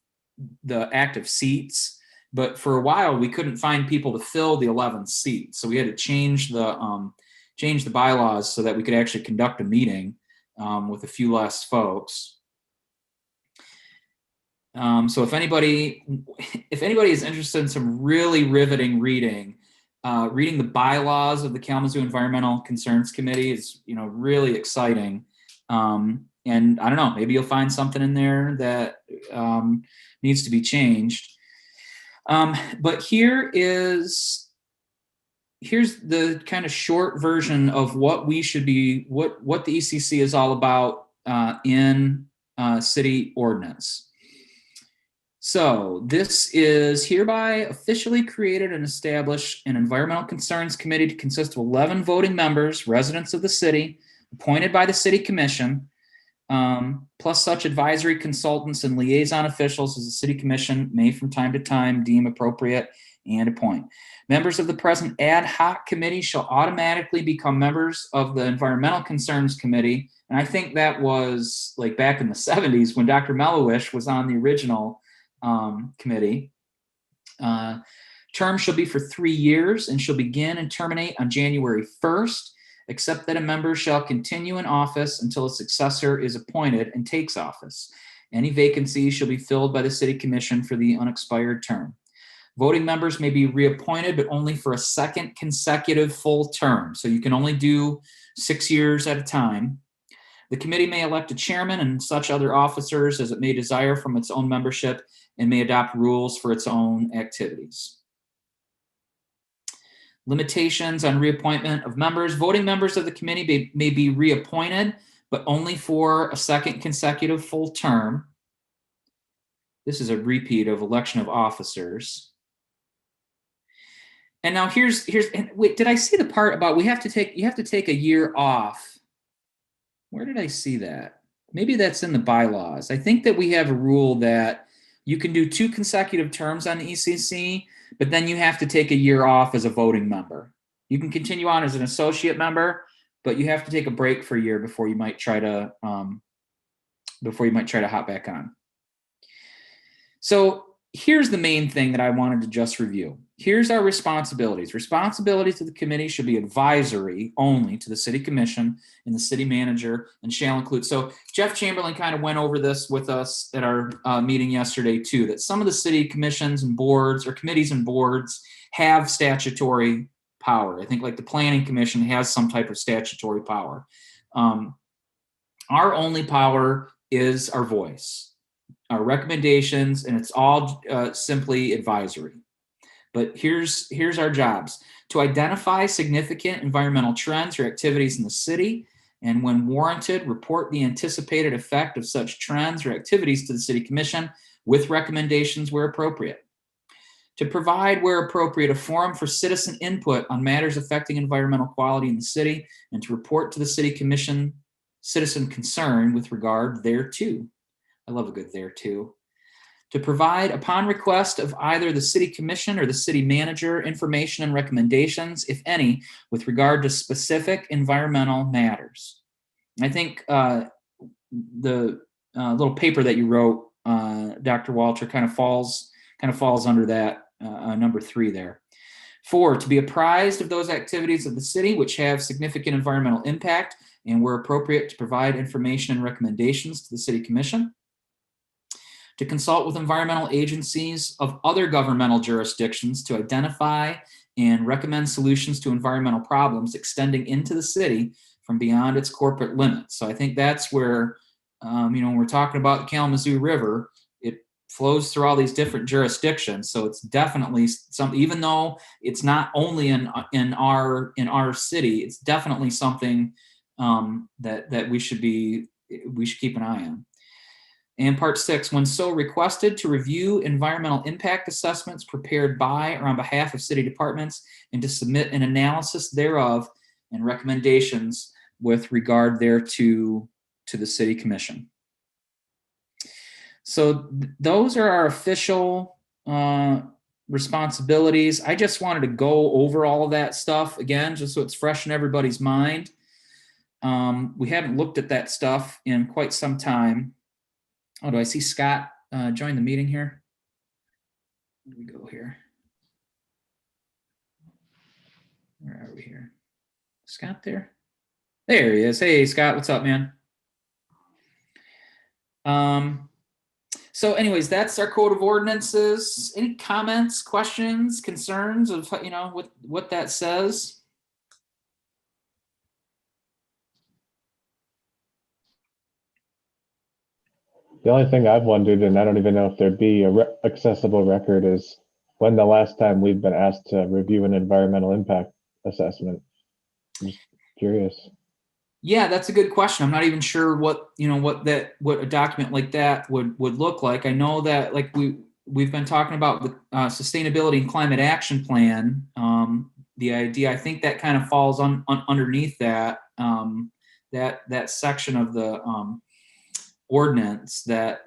the active seats. But for a while, we couldn't find people to fill the 11 seats. So we had to change the bylaws so that we could actually conduct a meeting with a few less folks. So if anybody is interested in some really riveting reading the bylaws of the Kalamazoo Environmental Concerns Committee is, really exciting. And I don't know, maybe you'll find something in there that needs to be changed. But here's the kind of short version of what we should be, what the ECC is all about in city ordinance. So this is hereby officially created and established an Environmental Concerns Committee to consist of 11 voting members, residents of the city, appointed by the city commission, plus such advisory consultants and liaison officials as the city commission may from time to time deem appropriate and appoint. Members of the present ad hoc committee shall automatically become members of the Environmental Concerns Committee. And I think that was like back in the 70s when Dr. Melowish was on the original committee. Term shall be for 3 years and shall begin and terminate on January 1st, except that a member shall continue in office until a successor is appointed and takes office. Any vacancies shall be filled by the city commission for the unexpired term. Voting members may be reappointed, but only for a second consecutive full term. So you can only do 6 years at a time. The committee may elect a chairman and such other officers as it may desire from its own membership and may adopt rules for its own activities. Limitations on reappointment of members. Voting members of the committee may be reappointed, but only for a second consecutive full term. This is a repeat of election of officers. And now wait, did I see the part about you have to take a year off? Where did I see that? Maybe that's in the bylaws. I think that we have a rule that you can do 2 consecutive terms on the ECC, but then you have to take a year off as a voting member. You can continue on as an associate member, but you have to take a break for a year before you might try to hop back on. So here's the main thing that I wanted to just review. Here's our responsibilities. Responsibilities to the committee should be advisory only to the city commission and the city manager, and shall include. So Jeff Chamberlain kind of went over this with us at our meeting yesterday too, that some of the city commissions and boards or committees and boards have statutory power. I think like the planning commission has some type of statutory power. Our only power is our voice, our recommendations, and it's all simply advisory. But here's our jobs: to identify significant environmental trends or activities in the city, and when warranted, report the anticipated effect of such trends or activities to the city commission with recommendations where appropriate. To provide, where appropriate, a forum for citizen input on matters affecting environmental quality in the city, and to report to the city commission citizen concern with regard thereto. I love a good thereto. To provide, upon request of either the city commission or the city manager, information and recommendations, if any, with regard to specific environmental matters. I think the little paper that you wrote, Dr. Walter, kind of falls under that number 3 there. 4, to be apprised of those activities of the city which have significant environmental impact, and where appropriate, to provide information and recommendations to the city commission. To consult with environmental agencies of other governmental jurisdictions to identify and recommend solutions to environmental problems extending into the city from beyond its corporate limits. So I think that's where, when we're talking about the Kalamazoo River, it flows through all these different jurisdictions. So it's definitely even though it's not only in our city, it's definitely something that we should keep an eye on. And part 6, when so requested, to review environmental impact assessments prepared by or on behalf of city departments, and to submit an analysis thereof and recommendations with regard thereto to the city commission. So those are our official responsibilities. I just wanted to go over all of that stuff again, just so it's fresh in everybody's mind. We haven't looked at that stuff in quite some time. Oh, do I see Scott join the meeting here? Let me go here. Where are we here? Scott there? There he is. Hey, Scott, what's up, man? So anyways, that's our code of ordinances. Any comments, questions, concerns of, what that says?
The only thing I've wondered, and I don't even know if there'd be a accessible record, is when the last time we've been asked to review an environmental impact assessment. I'm just curious.
Yeah, that's a good question. I'm not even sure what a document like that would look like. I know that like we've been talking about the sustainability and climate action plan. The idea, I think that kind of falls underneath that that section of the ordinance that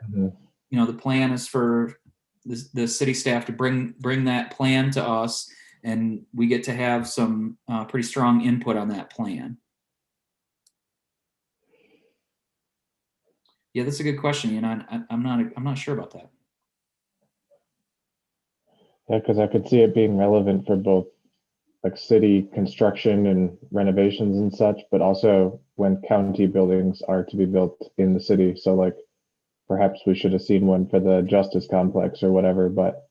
the plan is for the city staff to bring that plan to us, and we get to have some pretty strong input on that plan. Yeah, that's a good question. I'm not sure about that.
Yeah, because I could see it being relevant for both like city construction and renovations and such, but also when county buildings are to be built in the city. So like perhaps we should have seen one for the Justice Complex or whatever, but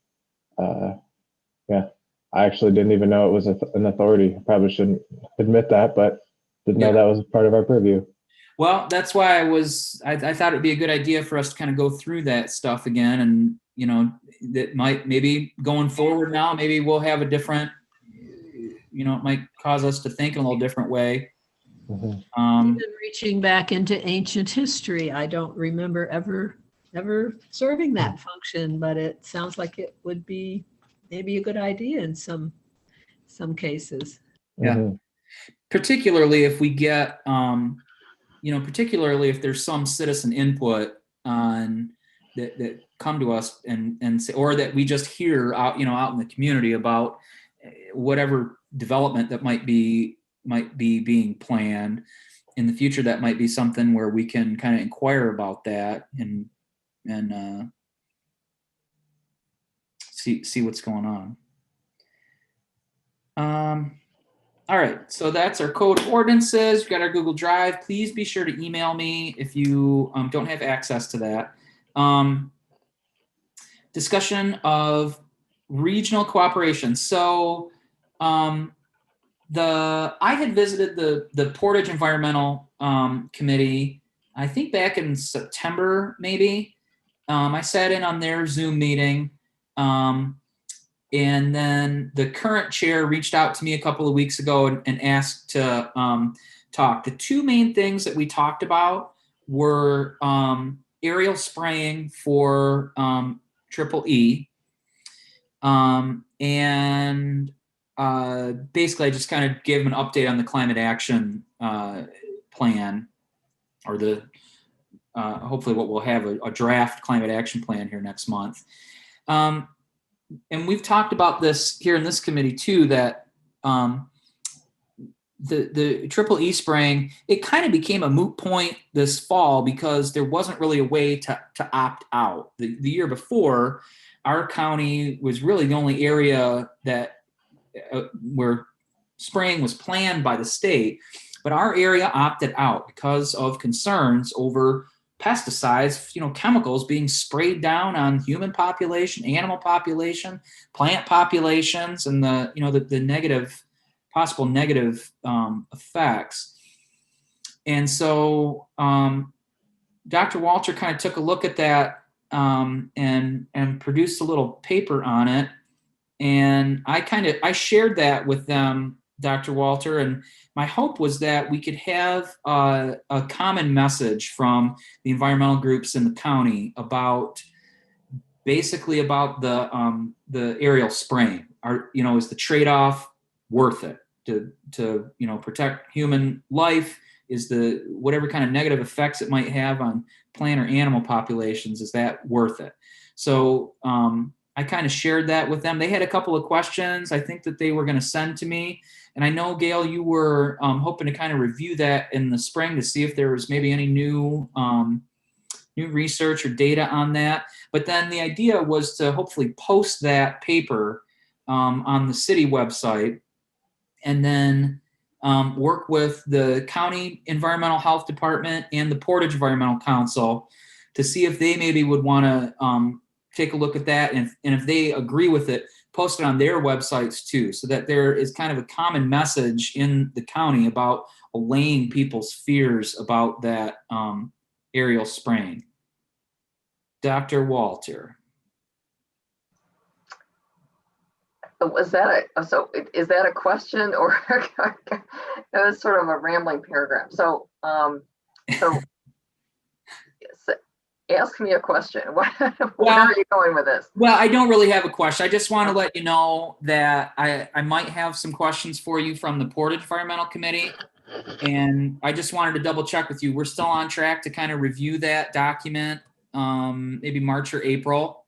I actually didn't even know it was an authority. I probably shouldn't admit that, but didn't know
Yeah.
that was part of our purview.
Well, that's why I thought it'd be a good idea for us to kind of go through that stuff again. And, you know, that might, maybe going forward now, maybe we'll have a different, you know, it might cause us to think in a little different way.
Mhm.
Even reaching back into ancient history, I don't remember ever serving that function, but it sounds like it would be maybe a good idea in some cases.
Yeah.
Mhm.
Particularly if we get, you know, particularly if there's some citizen input on that come to us and say, or that we just hear out, you know, out in the community about whatever development that might be being planned in the future. That might be something where we can kind of inquire about that and see what's going on. All right, so that's our code of ordinances. We've got our Google Drive. Please be sure to email me if you don't have access to that. Discussion of regional cooperation. So I had visited the Portage Environmental Committee, I think back in September, maybe. I sat in on their Zoom meeting. And then the current chair reached out to me a couple of weeks ago and asked to talk. The two main things that we talked about were aerial spraying for triple E. And basically, I just kind of gave them an update on the climate action plan, or the hopefully what we'll have a draft climate action plan here next month. And we've talked about this here in this committee too, that the triple E spraying, it kind of became a moot point this fall because there wasn't really a way to opt out. The year before, our county was really the only area that where spraying was planned by the state, but our area opted out because of concerns over pesticides, you know, chemicals being sprayed down on human population, animal population, plant populations, and the, you know, the negative, possible negative effects. And so Dr. Walter kind of took a look at that and produced a little paper on it. And I shared that with them, Dr. Walter, and my hope was that we could have a common message from the environmental groups in the county about basically about the aerial spraying. You know, is the trade-off worth it to you know, protect human life? Is the whatever kind of negative effects it might have on plant or animal populations, is that worth it? So I kind of shared that with them. They had a couple of questions I think that they were going to send to me. And I know, Gail, you were hoping to kind of review that in the spring to see if there was maybe any new research or data on that. But then the idea was to hopefully post that paper on the city website, and then work with the county environmental health department and the Portage Environmental Council to see if they maybe would want to take a look at that, and if they agree with it, post it on their websites too, so that there is kind of a common message in the county about allaying people's fears about that aerial spraying. Dr. Walter.
Was that is that a question, or it was sort of a rambling paragraph? So ask me a question. Where are you going with this?
Well, I don't really have a question. I just want to let you know that I might have some questions for you from the Portage Environmental Committee. And I just wanted to double check with you. We're still on track to kind of review that document, maybe March or April.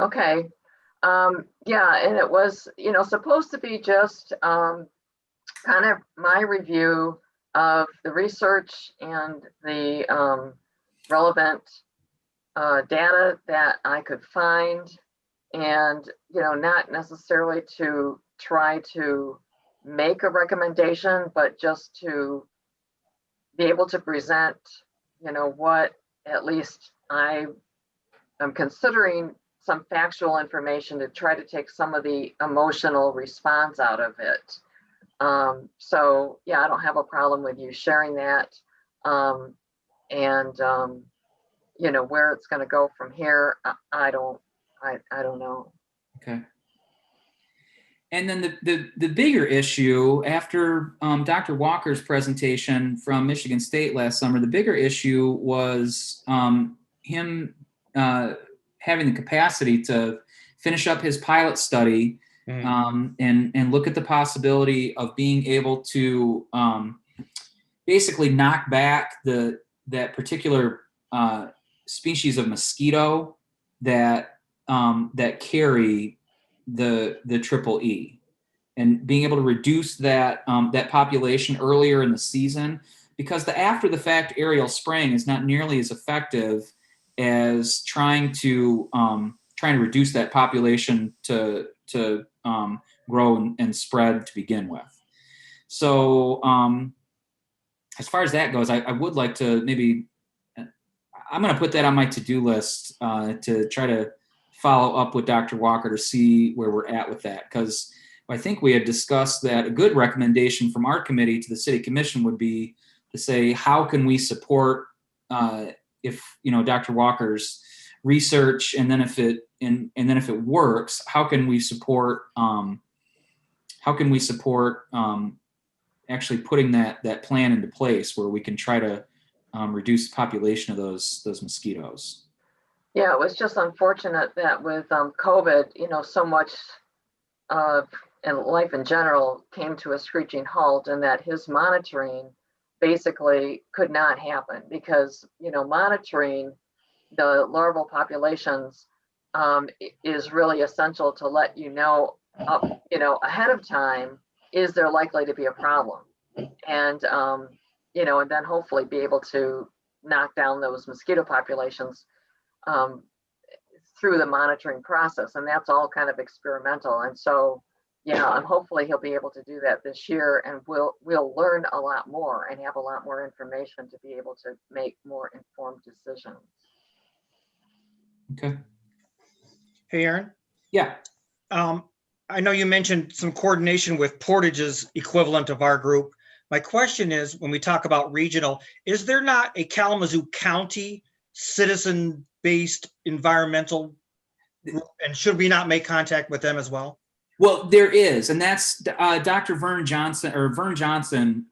Okay. Yeah, and it was, you know, supposed to be just kind of my review of the research and the relevant data that I could find, and, you know, not necessarily to try to make a recommendation, but just to be able to present, you know, what at least I am considering some factual information to try to take some of the emotional response out of it. So yeah, I don't have a problem with you sharing that. You know, where it's going to go from here, I don't know.
Okay. And then the bigger issue after Dr. Walker's presentation from Michigan State last summer, the bigger issue was him having the capacity to finish up his pilot study and look at the possibility of being able to basically knock back that particular species of mosquito that carry the triple E, and being able to reduce that population earlier in the season, because the after the fact aerial spraying is not nearly as effective as trying to reduce that population to grow and spread to begin with. So as far as that goes, I would like to maybe, I'm going to put that on my to-do list to try to follow up with Dr. Walker to see where we're at with that. Because I think we had discussed that a good recommendation from our committee to the city commission would be to say, how can we support if, you know, Dr. Walker's research, and then if it works, how can we support actually putting that plan into place where we can try to reduce the population of those mosquitoes.
Yeah, it was just unfortunate that with COVID, you know, so much of and life in general came to a screeching halt, and that his monitoring basically could not happen because, you know, monitoring the larval populations is really essential to let you know, ahead of time, is there likely to be a problem? And, you know, and then hopefully be able to knock down those mosquito populations through the monitoring process. And that's all kind of experimental. And so, you know, and hopefully he'll be able to do that this year, and we'll learn a lot more and have a lot more information to be able to make more informed decisions.
Okay.
Hey, Aaron.
Yeah.
I know you mentioned some coordination with Portage's equivalent of our group. My question is, when we talk about regional, is there not a Kalamazoo County citizen-based environmental group, and should we not make contact with them as well?
Well, there is, and that's Dr. Vern Johnson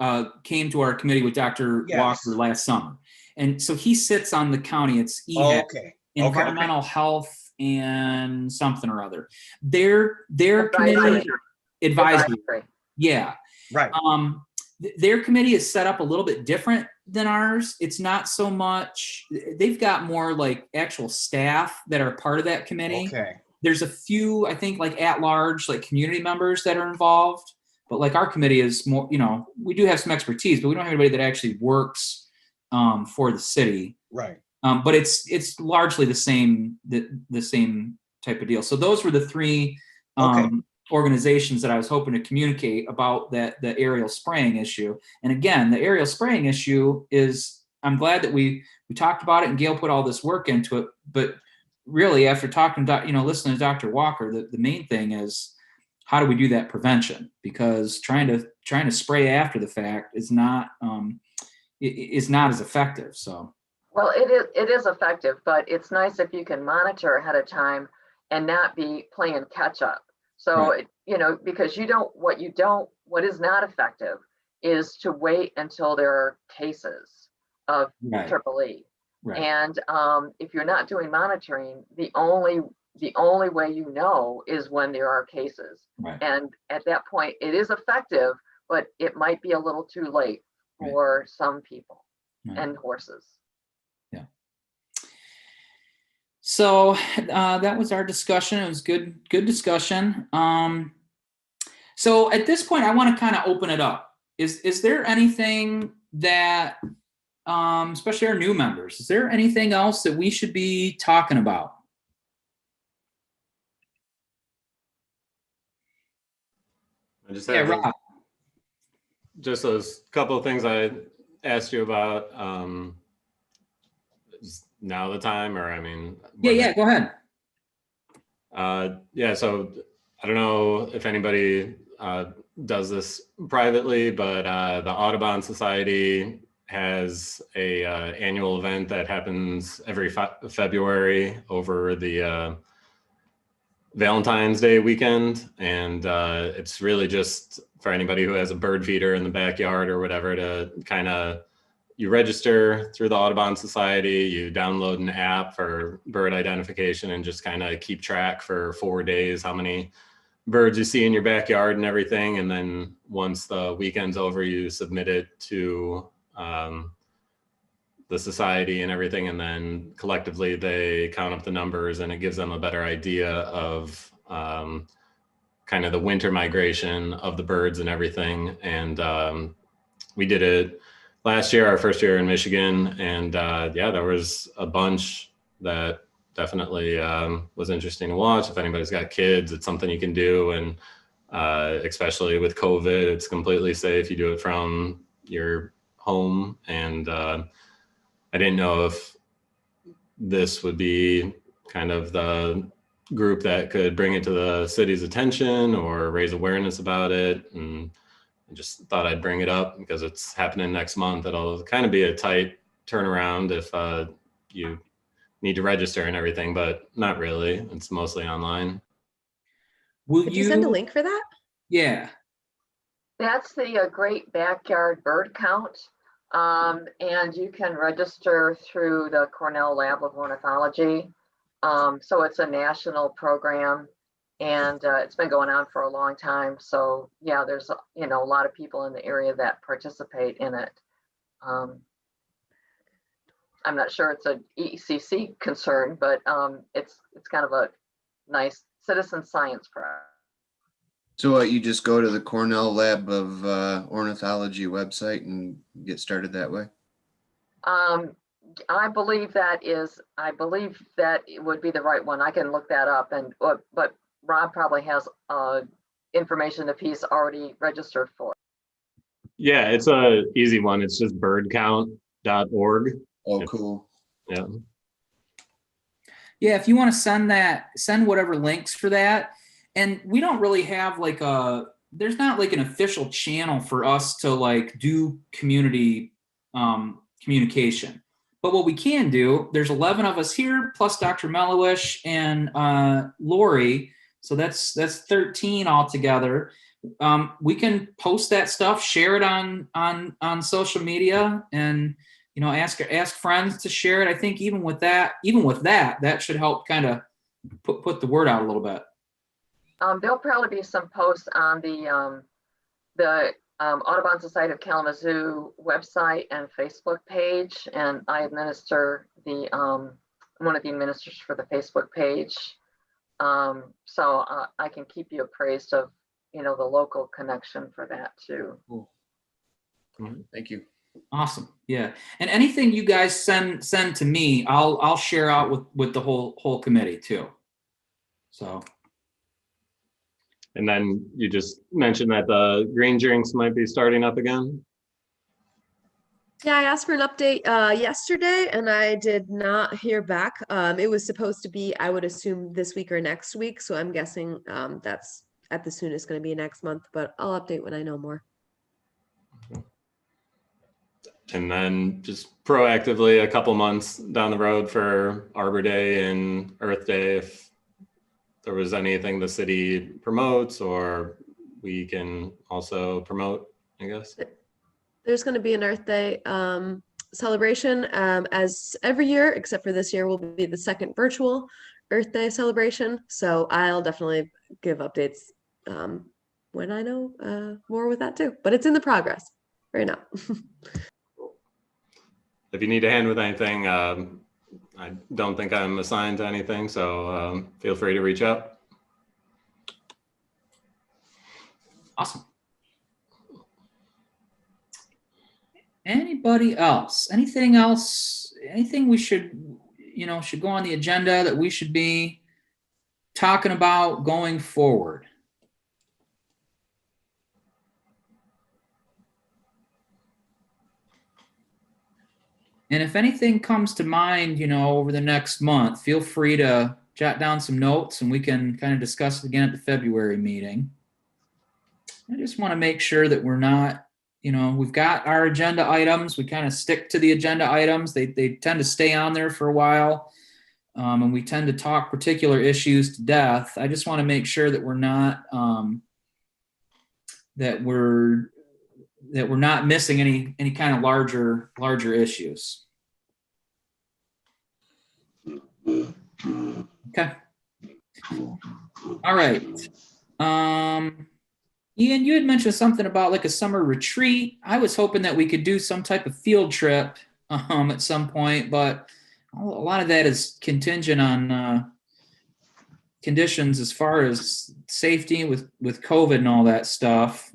came to our committee with Dr. Walker last summer. And so he sits on the county, it's EHAC, Environmental Health and something or other. Their committee advisory. Yeah.
Right.
Their committee is set up a little bit different than ours. It's not so much, they've got more like actual staff that are part of that committee.
Okay.
There's a few, I think, like at large, like community members that are involved, but like our committee is more, you know, we do have some expertise, but we don't have anybody that actually works for the city.
Right.
But it's largely the same type of deal. So those were the three organizations that I was hoping to communicate about the aerial spraying issue. And again, the aerial spraying issue is, I'm glad that we talked about it and Gail put all this work into it. But really, after talking to, listening to Dr. Walker, the main thing is, how do we do that prevention? Because trying to spray after the fact is not as effective. So.
Well, it is effective, but it's nice if you can monitor ahead of time and not be playing catch up. So, because what is not effective is to wait until there are cases of triple E.
Right.
And if you're not doing monitoring, the only way you know is when there are cases.
Right.
And at that point, it is effective, but it might be a little too late for some people and horses.
Yeah. So that was our discussion. It was good discussion. So at this point, I want to kind of open it up. Is there anything that, especially our new members, is there anything else that we should be talking about?
I just have just those couple of things I asked you about. Is now the time, or I mean,
yeah, go ahead.
Yeah, so I don't know if anybody does this privately, but the Audubon Society has a annual event that happens every February over the Valentine's Day weekend, and it's really just for anybody who has a bird feeder in the backyard or whatever to kind of, you register through the Audubon Society, you download an app for bird identification and just kind of keep track for 4 days how many birds you see in your backyard and everything. And then once the weekend's over, you submit it to the society and everything. And then collectively they count up the numbers and it gives them a better idea of kind of the winter migration of the birds and everything. And we did it last year, our first year in Michigan. And yeah, there was a bunch that definitely was interesting to watch. If anybody's got kids, it's something you can do. And especially with COVID, it's completely safe. You do it from your home. And I didn't know if this would be kind of the group that could bring it to the city's attention or raise awareness about it. And I just thought I'd bring it up because it's happening next month. It'll kind of be a tight turnaround if you need to register and everything, but not really. It's mostly online.
Could you send a link for that?
Yeah.
That's the Great Backyard Bird Count. And you can register through the Cornell Lab of Ornithology. So it's a national program and it's been going on for a long time. So yeah, there's, you know, a lot of people in the area that participate in it. I'm not sure it's an ECC concern, but it's kind of a nice citizen science project.
So you just go to the Cornell Lab of Ornithology website and get started that way?
I believe that it would be the right one. I can look that up, and but Rob probably has information if he's already registered for it.
Yeah, it's a easy one. It's just birdcount.org.
Oh, cool.
Yeah.
Yeah, if you want to send whatever links for that. And we don't really have like there's not like an official channel for us to like do community communication. But what we can do, there's 11 of us here, plus Dr. Mellowish and Lori. So that's 13 altogether. We can post that stuff, share it on social media, and you know, ask friends to share it. I think even with that, that should help kind of put the word out a little bit.
There'll probably be some posts on the Audubon Society of Kalamazoo website and Facebook page, and I administer one of the administrators for the Facebook page. So I can keep you appraised of, you know, the local connection for that too.
Cool. Thank you.
Awesome. Yeah. And anything you guys send to me, I'll share out with the whole committee too. So.
And then you just mentioned that the green drinks might be starting up again.
Yeah, I asked for an update yesterday and I did not hear back. It was supposed to be, I would assume, this week or next week. So I'm guessing that's at the soonest going to be next month, but I'll update when I know more.
And then just proactively a couple months down the road for Arbor Day and Earth Day, if there was anything the city promotes or we can also promote, I guess.
There's going to be an Earth Day celebration as every year, except for this year will be the second virtual Earth Day celebration. So I'll definitely give updates when I know more with that too, but it's in the progress right now.
If you need a hand with anything, I don't think I'm assigned to anything, so feel free to reach out.
Awesome. Anybody else? Anything else? Anything we should go on the agenda that we should be talking about going forward? And if anything comes to mind, over the next month, feel free to jot down some notes and we can kind of discuss it again at the February meeting. I just want to make sure that we're not, we've got our agenda items. We kind of stick to the agenda items. They tend to stay on there for a while. And we tend to talk particular issues to death. I just want to make sure that we're not, that we're not missing any kind of larger issues. Okay. All right. Ian, you had mentioned something about like a summer retreat. I was hoping that we could do some type of field trip at some point, but a lot of that is contingent on conditions as far as safety with COVID and all that stuff.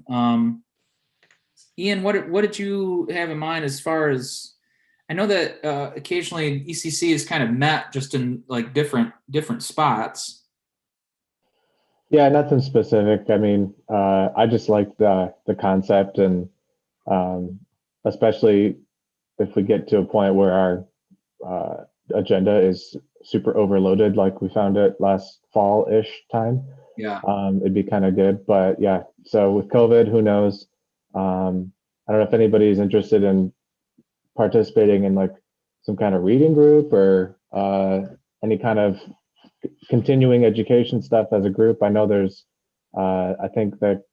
Ian, what did you have in mind as far as, I know that occasionally ECC is kind of met just in like different spots.
Yeah, nothing specific. I mean, I just like the concept, and especially if we get to a point where our agenda is super overloaded, like we found it last fall-ish time.
Yeah.
It'd be kind of good, but yeah. So with COVID, who knows? I don't know if anybody's interested in participating in like some kind of reading group or any kind of continuing education stuff as a group. I know there's, I think the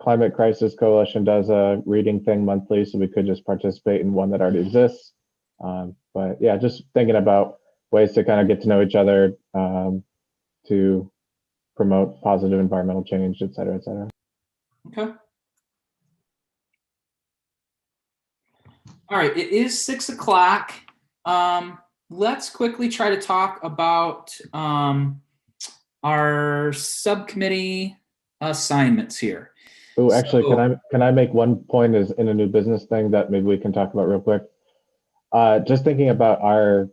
Climate Crisis Coalition does a reading thing monthly, so we could just participate in one that already exists. But yeah, just thinking about ways to kind of get to know each other, to promote positive environmental change, et cetera, et cetera.
Okay. All right, it is 6 o'clock. Let's quickly try to talk about our subcommittee assignments here.
Oh, actually, can I make one point as in a new business thing that maybe we can talk about real quick? Just thinking about our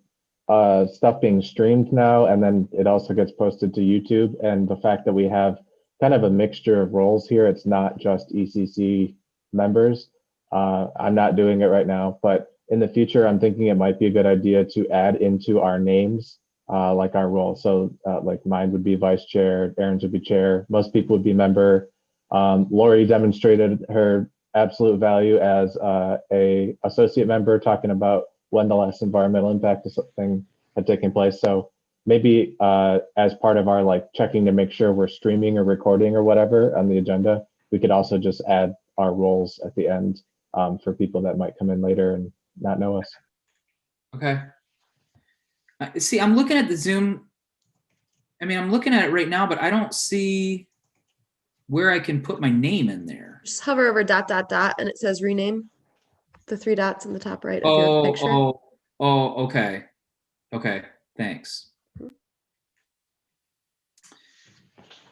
stuff being streamed now, and then it also gets posted to YouTube, and the fact that we have kind of a mixture of roles here. It's not just ECC members. I'm not doing it right now, but in the future, I'm thinking it might be a good idea to add into our names, like our role. So like mine would be vice chair, Aaron's would be chair, most people would be member. Lori demonstrated her absolute value as a associate member, talking about when the last environmental impact of something had taken place. So maybe as part of our like checking to make sure we're streaming or recording or whatever on the agenda, we could also just add our roles at the end for people that might come in later and not know us.
Okay. See, I'm looking at the Zoom. I mean, I'm looking at it right now, but I don't see where I can put my name in there.
Just hover over ... and it says rename. The 3 dots in the top right of your picture.
Okay. Okay, thanks.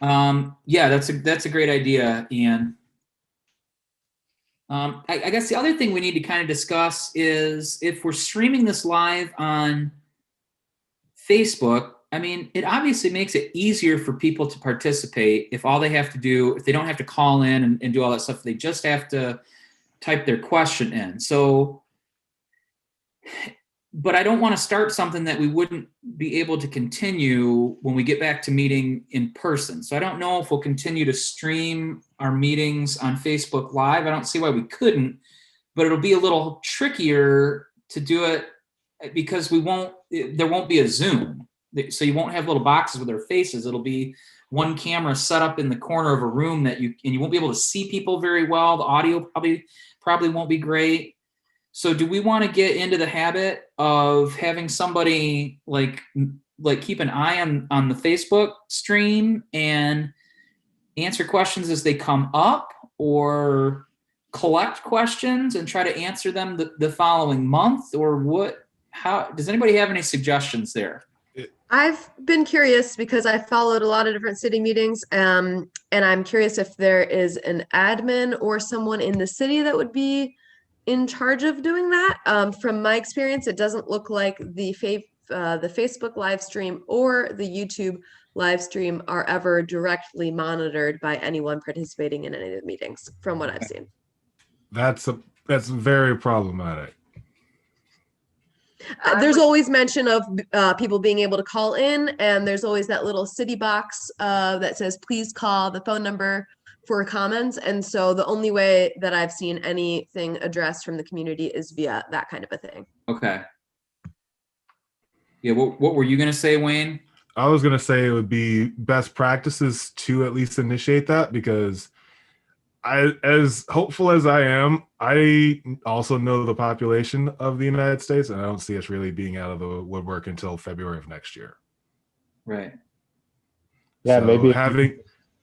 Yeah, that's a great idea, Ian. I guess the other thing we need to kind of discuss is if we're streaming this live on Facebook, I mean, it obviously makes it easier for people to participate if all they have to do, if they don't have to call in and do all that stuff, they just have to type their question in. So, but I don't want to start something that we wouldn't be able to continue when we get back to meeting in person. So I don't know if we'll continue to stream our meetings on Facebook Live. I don't see why we couldn't, but it'll be a little trickier to do it because there won't be a Zoom. So you won't have little boxes with their faces. It'll be one camera set up in the corner of a room and you won't be able to see people very well. The audio probably won't be great. So do we want to get into the habit of having somebody like keep an eye on the Facebook stream and answer questions as they come up, or collect questions and try to answer them the following month, or what? How does anybody have any suggestions there?
I've been curious because I followed a lot of different city meetings, and I'm curious if there is an admin or someone in the city that would be in charge of doing that. From my experience, it doesn't look like the Facebook live stream or the YouTube live stream are ever directly monitored by anyone participating in any of the meetings, from what I've seen.
That's very problematic.
There's always mention of people being able to call in, and there's always that little city box that says, please call the phone number for comments. And so the only way that I've seen anything addressed from the community is via that kind of a thing.
Okay. Yeah, what were you gonna say, Wayne?
I was going to say it would be best practices to at least initiate that, because as hopeful as I am, I also know the population of the United States, and I don't see us really being out of the woodwork until February of next year.
Right.
Yeah,
So
maybe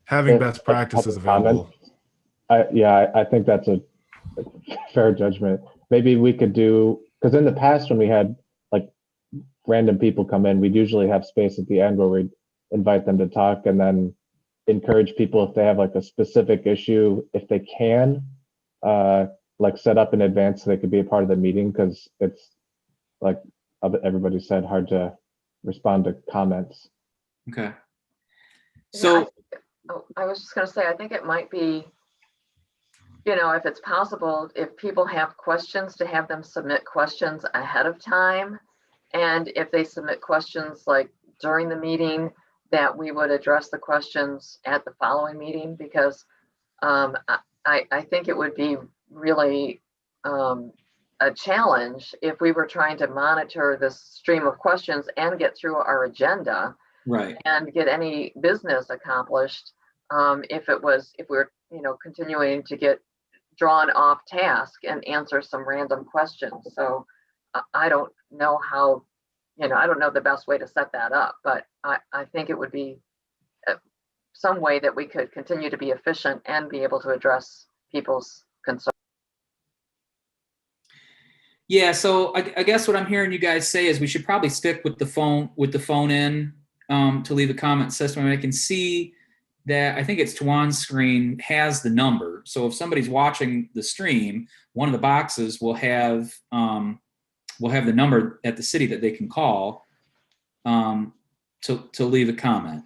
having best practices available.
I think that's a fair judgment. Maybe we could do, because in the past when we had like random people come in, we'd usually have space at the end where we'd invite them to talk, and then encourage people, if they have like a specific issue, if they can, like set up in advance so they could be a part of the meeting, because it's like everybody said, hard to respond to comments.
Okay.
So I was just going to say, I think it might be, if it's possible, if people have questions, to have them submit questions ahead of time. And if they submit questions like during the meeting, that we would address the questions at the following meeting, because I think it would be really a challenge if we were trying to monitor this stream of questions and get through our agenda,
right,
and get any business accomplished, if we're continuing to get drawn off task and answer some random questions. So I don't know how, I don't know the best way to set that up, but I think it would be some way that we could continue to be efficient and be able to address people's concerns.
Yeah, so I guess what I'm hearing you guys say is we should probably stick with the phone in to leave a comment system. And I can see that, I think it's Tuan's screen has the number. So if somebody's watching the stream, one of the boxes will have the number at the city that they can call to leave a comment.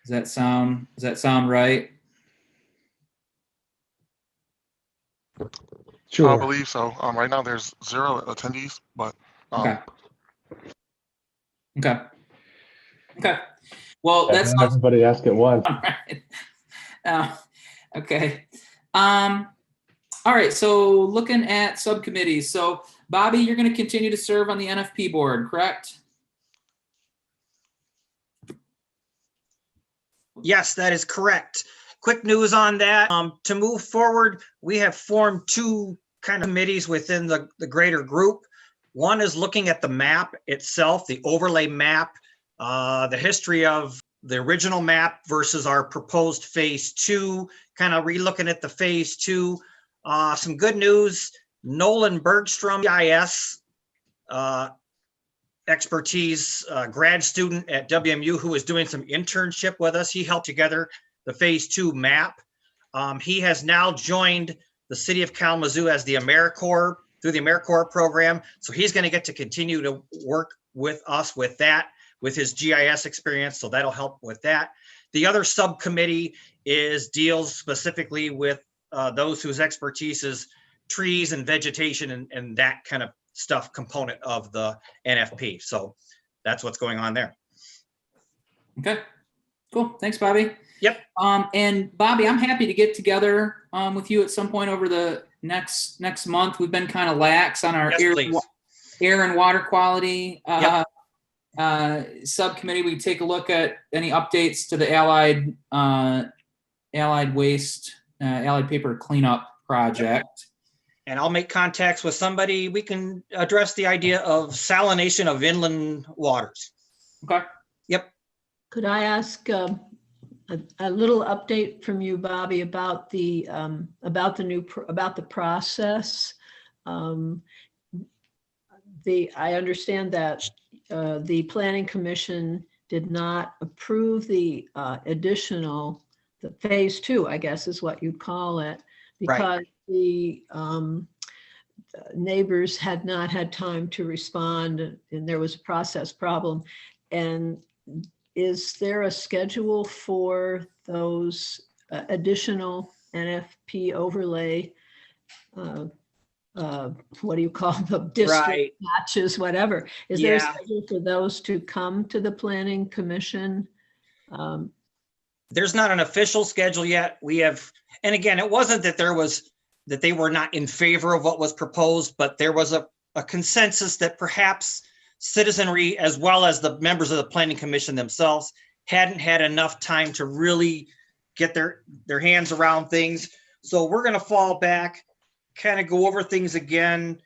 Does that sound right?
Sure. I believe so. Right now there's 0 attendees, but
Okay. Well,
Yeah,
that's
not everybody ask at once.
Okay. All right. So looking at subcommittees. So Bobby, you're going to continue to serve on the NFP board, correct?
Yes, that is correct. Quick news on that. To move forward, we have formed 2 kind of committees within the greater group. One is looking at the map itself, the overlay map, the history of the original map versus our proposed phase 2, kind of relooking at the phase 2. Some good news, Nolan Bergstrom, GIS expertise, grad student at WMU who is doing some internship with us. He helped together the phase 2 map. He has now joined the city of Kalamazoo as the AmeriCorps, through the AmeriCorps program. So he's going to get to continue to work with us with that, with his GIS experience. So that'll help with that. The other subcommittee deals specifically with those whose expertise is trees and vegetation and that kind of stuff component of the NFP. So that's what's going on there.
Okay, cool. Thanks, Bobby.
Yep.
And Bobby, I'm happy to get together with you at some point over the next month. We've been kind of lax on our air and water quality subcommittee. We take a look at any updates to the allied waste, allied paper cleanup project.
And I'll make contacts with somebody. We can address the idea of salination of inland waters.
Okay.
Yep.
Could I ask a little update from you, Bobby, about the process? I understand that the Planning Commission did not approve the the phase 2, I guess is what you'd call it, because the neighbors had not had time to respond and there was a process problem. And is there a schedule for those additional NFP overlay what do you call them, district
Right.
matches, whatever. Is there a
Yeah.
schedule for those to come to the planning commission?
There's not an official schedule yet. We have, and again, it wasn't that that they were not in favor of what was proposed, but there was a consensus that perhaps citizenry, as well as the members of the planning commission themselves, hadn't had enough time to really get their hands around things. So we're going to fall back, kind of go over things again,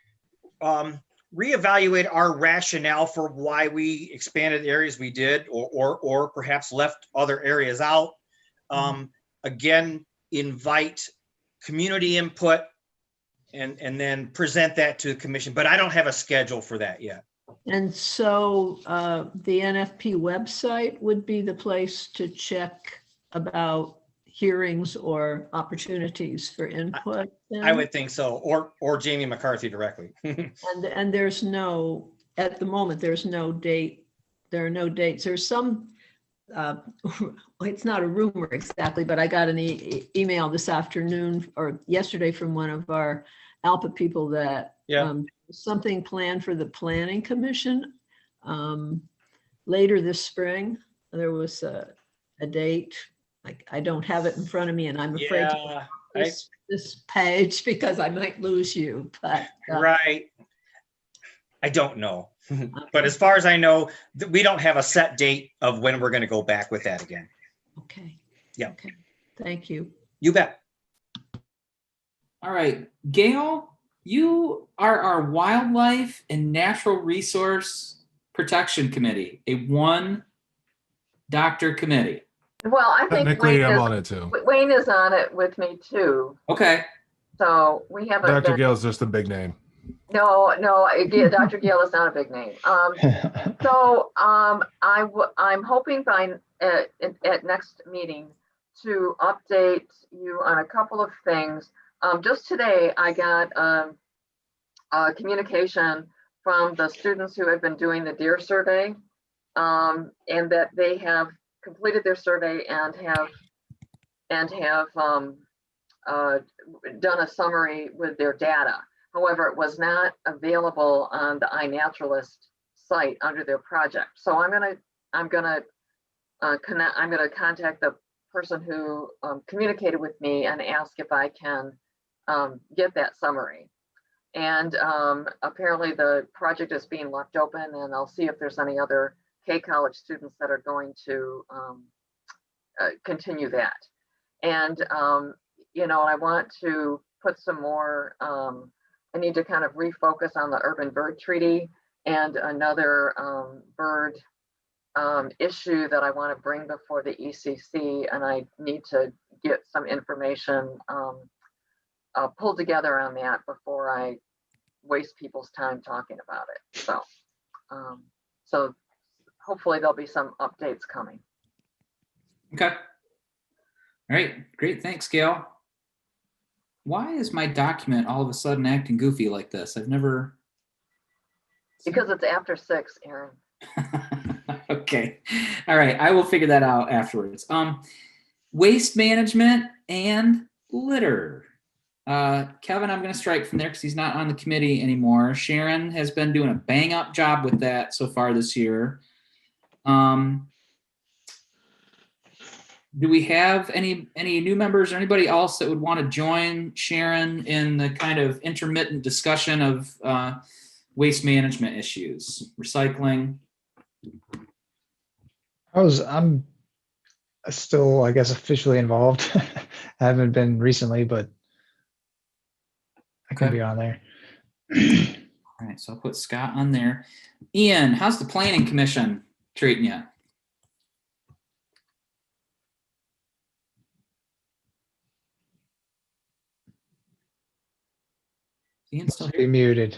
reevaluate our rationale for why we expanded the areas we did, or perhaps left other areas out. Again, invite community input and then present that to the commission, but I don't have a schedule for that yet.
And so the NFP website would be the place to check about hearings or opportunities for input? Then?
I would think so, or Jamie McCarthy directly.
And there's no, at the moment, there's no date. There are no dates. There's some, it's not a rumor exactly, but I got an email this afternoon or yesterday from one of our ALPA people that something planned for the planning commission later this spring. There was a date. Like, I don't have it in front of me, and I'm afraid to this page because I might lose you. But
right, I don't know. But as far as I know, we don't have a set date of when we're going to go back with that again.
Okay.
Yeah.
Okay. Thank you.
You bet.
All right, Gail, you are our Wildlife and Natural Resource Protection Committee, a one-doctor committee.
Well, I think
Technically, I'm on it too.
Wayne is on it with me too.
Okay.
So we haven't.
Dr. Gale is just a big name.
No, Dr. Gale is not a big name. I'm hoping by at next meeting to update you on a couple of things. Just today, I got a communication from the students who have been doing the deer survey, and that they have completed their survey and have done a summary with their data. However, it was not available on the iNaturalist site under their project. So I'm gonna contact the person who communicated with me and ask if I can get that summary. And apparently the project is being left open, and I'll see if there's any other K College students that are going to continue that. And I want to put some more. I need to kind of refocus on the urban bird treaty and another bird issue that I want to bring before the ECC, and I need to get some information pulled together on that before I waste people's time talking about it. So hopefully there'll be some updates coming.
Okay. All right, great, thanks, Gail. Why is my document all of a sudden acting goofy like this? I've never.
Because it's after 6, Aaron.
Okay. All right. I will figure that out afterwards. Waste management and litter. Kevin, I'm going to strike from there because he's not on the committee anymore. Sharon has been doing a bang up job with that so far this year. Do we have any new members or anybody else that would want to join Sharon in the kind of intermittent discussion of waste management issues, recycling?
I'm still, I guess, officially involved. I haven't been recently, but I can be on there.
All right, so I'll put Scott on there. Ian, how's the planning commission treating you? Ian still here?
Be muted.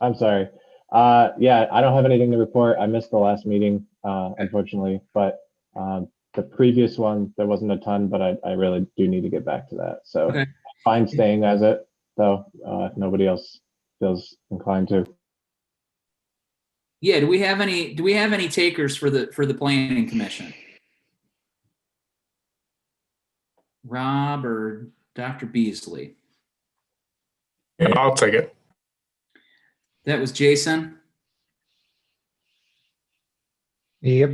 I'm sorry. Yeah, I don't have anything to report. I missed the last meeting, unfortunately, but the previous one, there wasn't a ton, but I really do need to get back to that. So
okay.
Fine staying as it, though, if nobody else feels inclined to.
Yeah, do we have any takers for the planning commission? Rob or Dr. Beasley.
Yeah, I'll take it.
That was Jason.
Yep.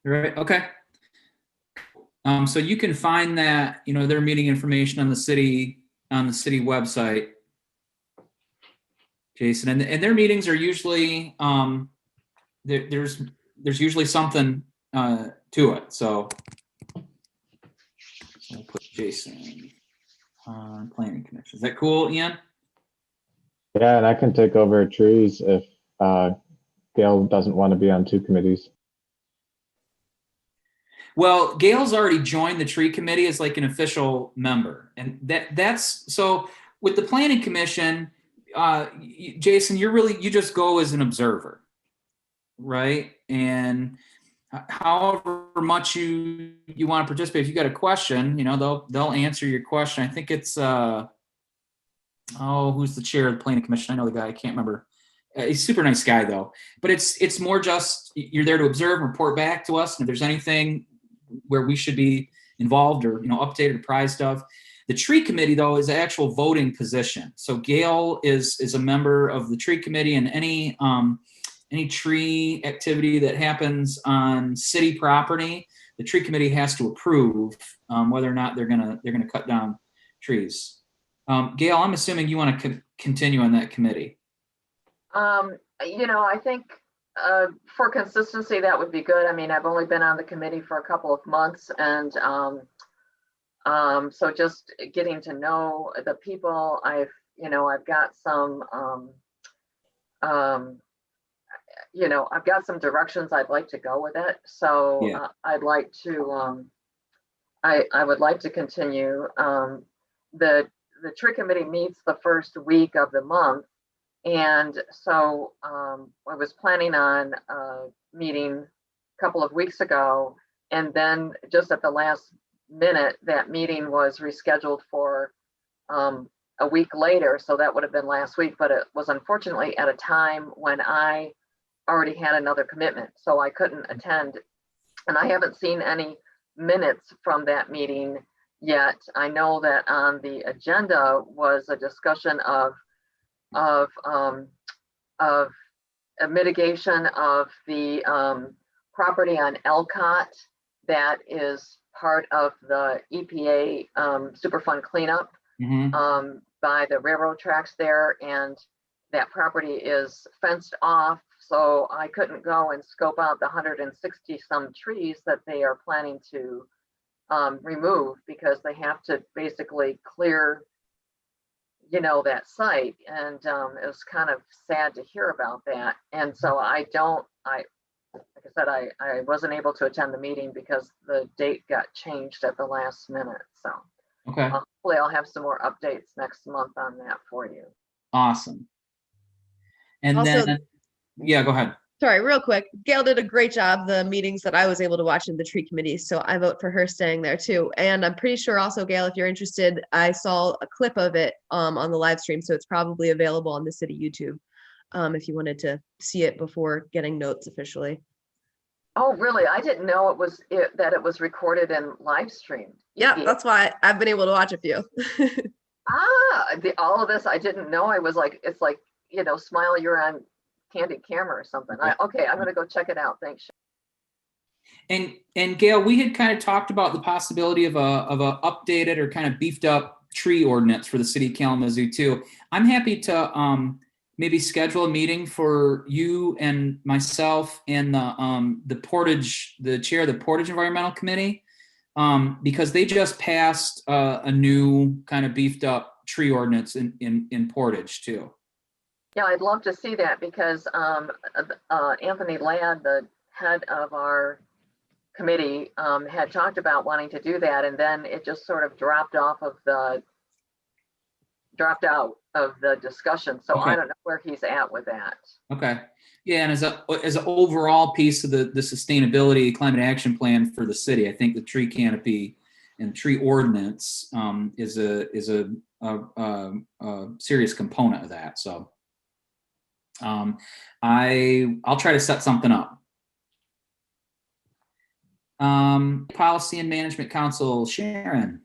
Right. Okay. So you can find that, their meeting information on the city website, Jason, and their meetings are usually there's usually something to it. So I'll put Jason on Planning Commission. Is that cool, Ian?
Yeah, and I can take over trees if Gail doesn't want to be on 2 committees.
Well, Gail's already joined the tree committee as like an official member, and that's so with the Planning Commission. Jason, you just go as an observer, right? And however much you want to participate, if you got a question, they'll answer your question. I think it's who's the chair of the Planning Commission? I know the guy. I can't remember. He's a super nice guy though. But it's more just you're there to observe and report back to us, and if there's anything where we should be involved or updated, apprised of. The tree committee though is an actual voting position. So Gail is a member of the tree committee, and any tree activity that happens on city property, the tree committee has to approve whether or not they're gonna cut down trees. Gail, I'm assuming you want to continue on that committee.
I think for consistency, that would be good. I mean, I've only been on the committee for a couple of months, and so just getting to know the people. I've got some I've got some directions I'd like to go with it. So
Yeah.
I'd like to I would like to continue. The tree committee meets the first week of the month. And so I was planning on meeting a couple of weeks ago, and then just at the last minute, that meeting was rescheduled for a week later. So that would have been last week, but it was unfortunately at a time when I already had another commitment, so I couldn't attend. And I haven't seen any minutes from that meeting yet. I know that on the agenda was a discussion of a mitigation of the property on Elcott that is part of the EPA Superfund cleanup by the railroad tracks there, and that property is fenced off, so I couldn't go and scope out the 160 some trees that they are planning to remove, because they have to basically clear that site. And it was kind of sad to hear about that. And so like I said, I wasn't able to attend the meeting because the date got changed at the last minute. So
Okay.
hopefully I'll have some more updates next month on that for you.
Awesome. And
Also-
then, yeah, go ahead.
Sorry, real quick. Gail did a great job the meetings that I was able to watch in the tree committee, so I vote for her staying there too. And I'm pretty sure also, Gail, if you're interested, I saw a clip of it on the live stream, so it's probably available on the city YouTube if you wanted to see it before getting notes officially.
Oh, really? I didn't know that it was recorded and live streamed.
Yeah, that's why I've been able to watch a few.
All of this I didn't know. I was like, it's like, Smile, you're on candid camera or something. Okay, I'm gonna go check it out. Thanks.
And Gail, we had kind of talked about the possibility of a updated or kind of beefed up tree ordinance for the city of Kalamazoo too. I'm happy to maybe schedule a meeting for you and myself and the chair of the Portage Environmental Committee, because they just passed a new kind of beefed up tree ordinance in Portage too.
Yeah, I'd love to see that, because Anthony Ladd, the head of our committee, had talked about wanting to do that, and then it just sort of dropped out of the discussion. So
Okay.
I don't know where he's at with that.
Okay. Yeah, and as an overall piece of the sustainability climate action plan for the city, I think the tree canopy and tree ordinance is a serious component of that. So I'll try to set something up. Policy and Management Council, Sharon.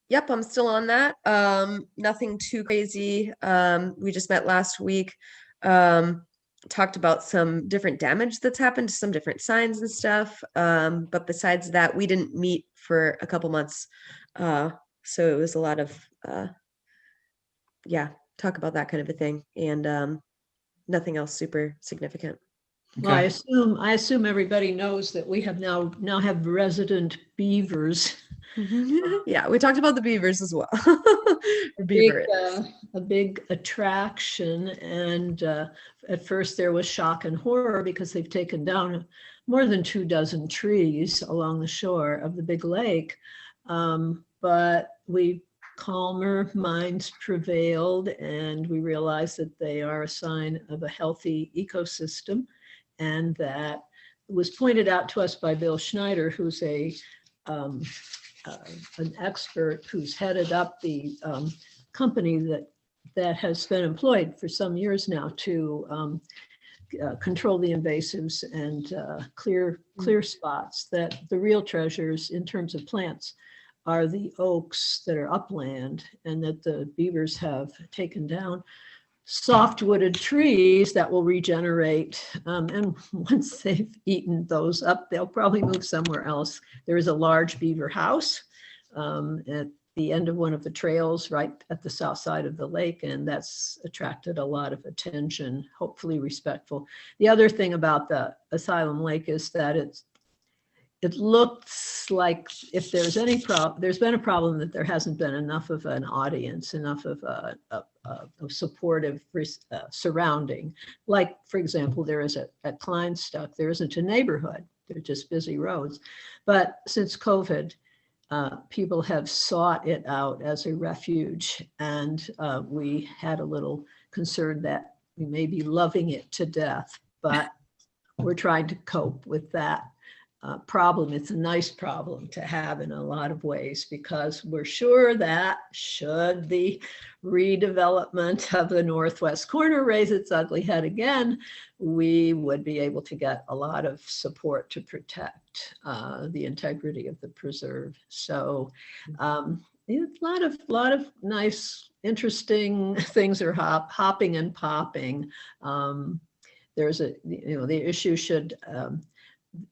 Yep, I'm still on that. Nothing too crazy. We just met last week. Talked about some different damage that's happened to some different signs and stuff. But besides that, we didn't meet for a couple months. So it was a lot of talk about that kind of a thing. And nothing else super significant.
Well, I assume everybody knows that we have now have resident beavers.
Yeah, we talked about the beavers as well.
A big attraction, and at first there was shock and horror because they've taken down more than 24 trees along the shore of the big lake. But calmer minds prevailed, and we realized that they are a sign of a healthy ecosystem, and that was pointed out to us by Bill Schneider, who's an expert who's headed up the company that has been employed for some years now to control the invasives and clear spots, that the real treasures in terms of plants are the oaks that are upland, and that the beavers have taken down soft-wooded trees that will regenerate. And once they've eaten those up, they'll probably move somewhere else. There is a large beaver house at the end of one of the trails right at the south side of the lake, and that's attracted a lot of attention, hopefully respectful. The other thing about the Asylum Lake is that it looks like if there's any problem, there's been a problem that there hasn't been enough of an audience, enough of a supportive surrounding. Like, for example, there is at Kleinstuck, there isn't a neighborhood, they're just busy roads. But since COVID, people have sought it out as a refuge, and we had a little concern that we may be loving it to death, but we're trying to cope with that problem. It's a nice problem to have in a lot of ways, because we're sure that should the redevelopment of the northwest corner raise its ugly head again, we would be able to get a lot of support to protect the integrity of the preserve. So a lot of nice, interesting things are hopping and popping. There's the issue should,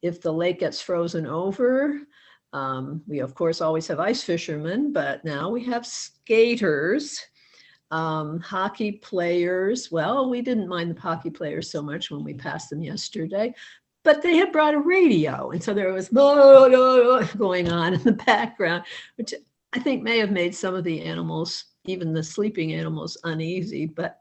if the lake gets frozen over, we of course always have ice fishermen, but now we have skaters, hockey players. Well, we didn't mind the hockey players so much when we passed them yesterday, but they had brought a radio, and so there was going on in the background, which I think may have made some of the animals, even the sleeping animals, uneasy. But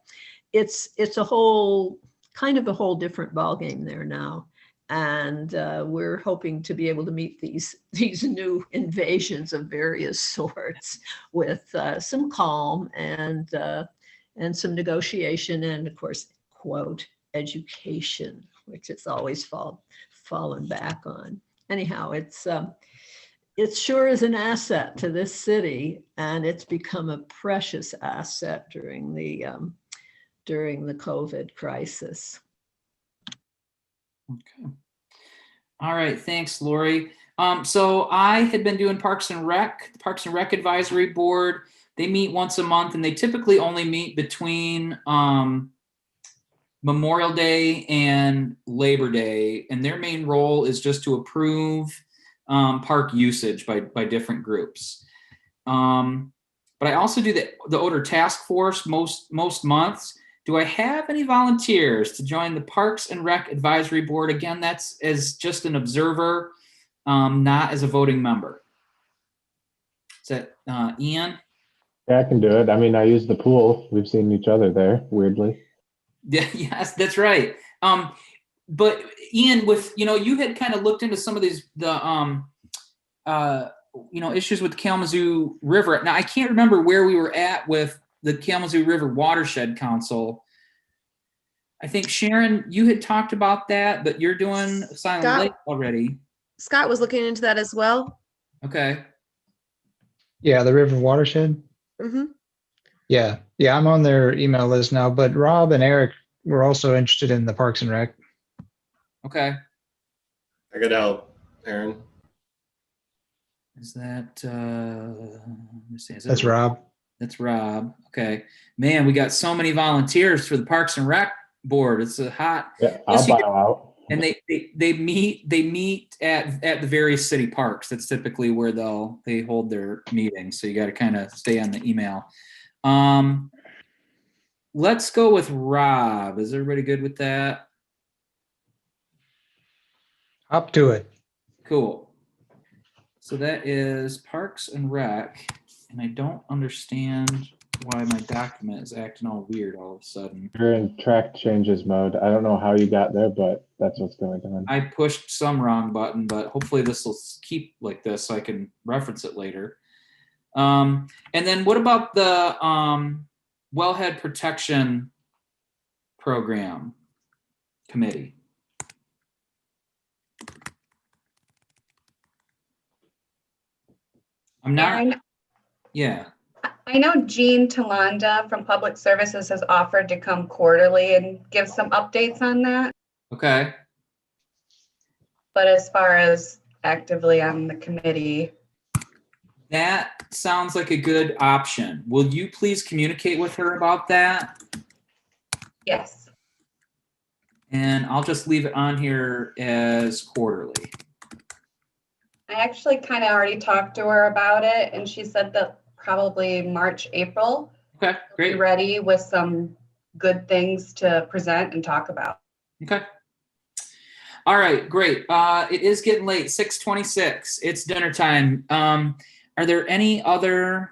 it's a whole different ballgame there now. And we're hoping to be able to meet these new invasions of various sorts with some calm and some negotiation, and of course, quote, education, which it's always fallen back on. Anyhow, it sure is an asset to this city, and it's become a precious asset during the COVID crisis.
Okay. All right. Thanks, Lori. So I had been doing Parks and Rec Advisory Board. They meet once a month, and they typically only meet between Memorial Day and Labor Day. And their main role is just to approve park usage by different groups. But I also do the odor task force most months. Do I have any volunteers to join the Parks and Rec Advisory Board? Again, that's as just an observer, not as a voting member. Is that Ian?
Yeah, I can do it. I mean, I use the pool. We've seen each other there, weirdly.
Yeah, yes, that's right. But Ian, you had kind of looked into some of these issues with the Kalamazoo River. Now, I can't remember where we were at with the Kalamazoo River Watershed Council. I think, Sharon, you had talked about that, but you're doing Silent Lake already.
Scott was looking into that as well.
Okay.
Yeah, the River Watershed.
Mm-hmm.
Yeah, I'm on their email list now, but Rob and Eric were also interested in the Parks and Rec.
Okay.
I could help, Aaron.
Is that, let me see, is it
That's Rob.
That's Rob. Okay. Man, we got so many volunteers for the Parks and Rec board. It's a hot.
Yeah,
Plus
I'll
you
bow out.
and they meet at the various city parks. That's typically where they hold their meetings. So you got to kind of stay on the email. Let's go with Rob. Is everybody good with that?
Up to it.
Cool. So that is Parks and Rec, and I don't understand why my document is acting all weird all of a sudden.
You're in track changes mode. I don't know how you got there, but that's what's going on.
I pushed some wrong button, but hopefully this will keep like this so I can reference it later. And then what about the Wellhead Protection Program Committee? I'm not. Yeah.
I know Jean Talanda from Public Services has offered to come quarterly and give some updates on that.
Okay.
But as far as actively on the committee,
That sounds like a good option. Will you please communicate with her about that?
yes.
And I'll just leave it on here as quarterly.
I actually kind of already talked to her about it, and she said that probably March, April.
Okay, great.
Be ready with some good things to present and talk about.
Okay. All right, great. It is getting late, 6:26. It's dinner time. Are there any other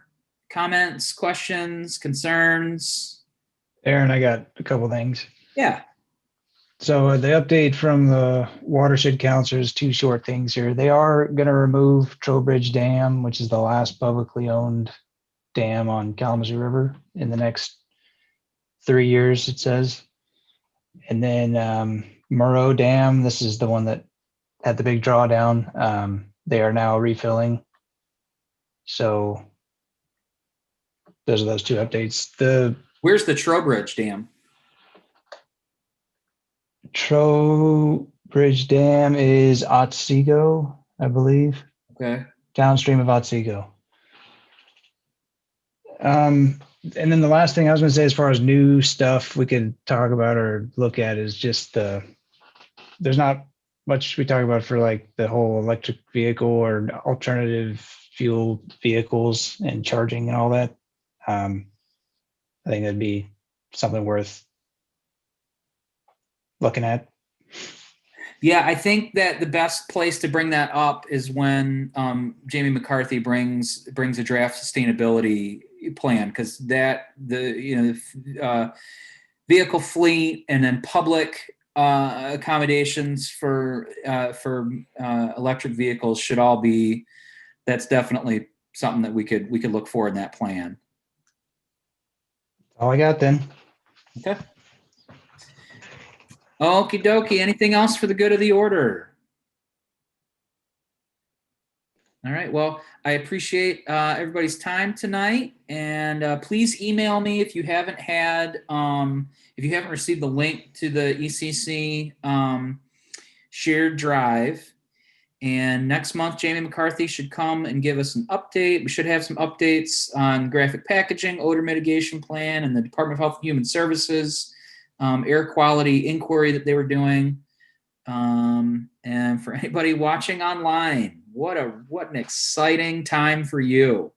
comments, questions, concerns?
Aaron, I got a couple things.
Yeah.
So the update from the watershed counselors, two short things here. They are going to remove Trowbridge Dam, which is the last publicly owned dam on Kalamazoo River in the next 3 years, it says. And then Moreau Dam, this is the one that had the big drawdown. They are now refilling. So those are those two updates.
Where's the Trowbridge Dam?
Trowbridge Dam is Otsego, I believe.
Okay.
Downstream of Otsego. And then the last thing I was going to say, as far as new stuff we could talk about or look at, is just there's not much we talk about for like the whole electric vehicle or alternative fuel vehicles and charging and all that. I think that'd be something worth looking at.
Yeah, I think that the best place to bring that up is when Jamie McCarthy brings a draft sustainability plan, because the vehicle fleet and then public accommodations for electric vehicles should all be. That's definitely something that we could look for in that plan.
All I got then.
Okay. Okie dokie. Anything else for the good of the order? All right. Well, I appreciate everybody's time tonight, and please email me if you haven't received the link to the ECC shared drive. And next month, Jamie McCarthy should come and give us an update. We should have some updates on graphic packaging, odor mitigation plan, and the Department of Health and Human Services air quality inquiry that they were doing. And for anybody watching online, what an exciting time for you.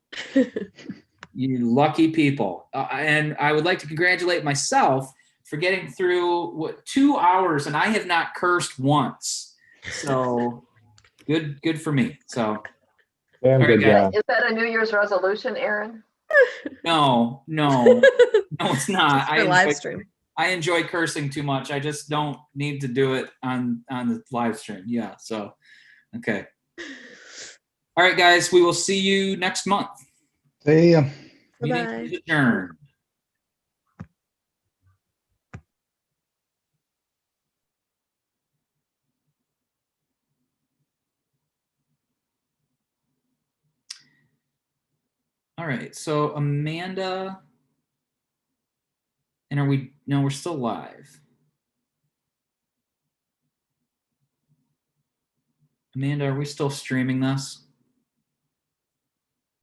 You lucky people. And I would like to congratulate myself for getting through 2 hours, and I have not cursed once. So good for me. So
Damn good job.
Is that a New Year's resolution, Aaron?
No, it's not.
Just for live stream.
I enjoy cursing too much. I just don't need to do it on the live stream. Yeah. So, okay. All right, guys. We will see you next month.
See ya.
Meeting is adjourned. All right. So Amanda, and no, we're still live. Amanda, are we still streaming this?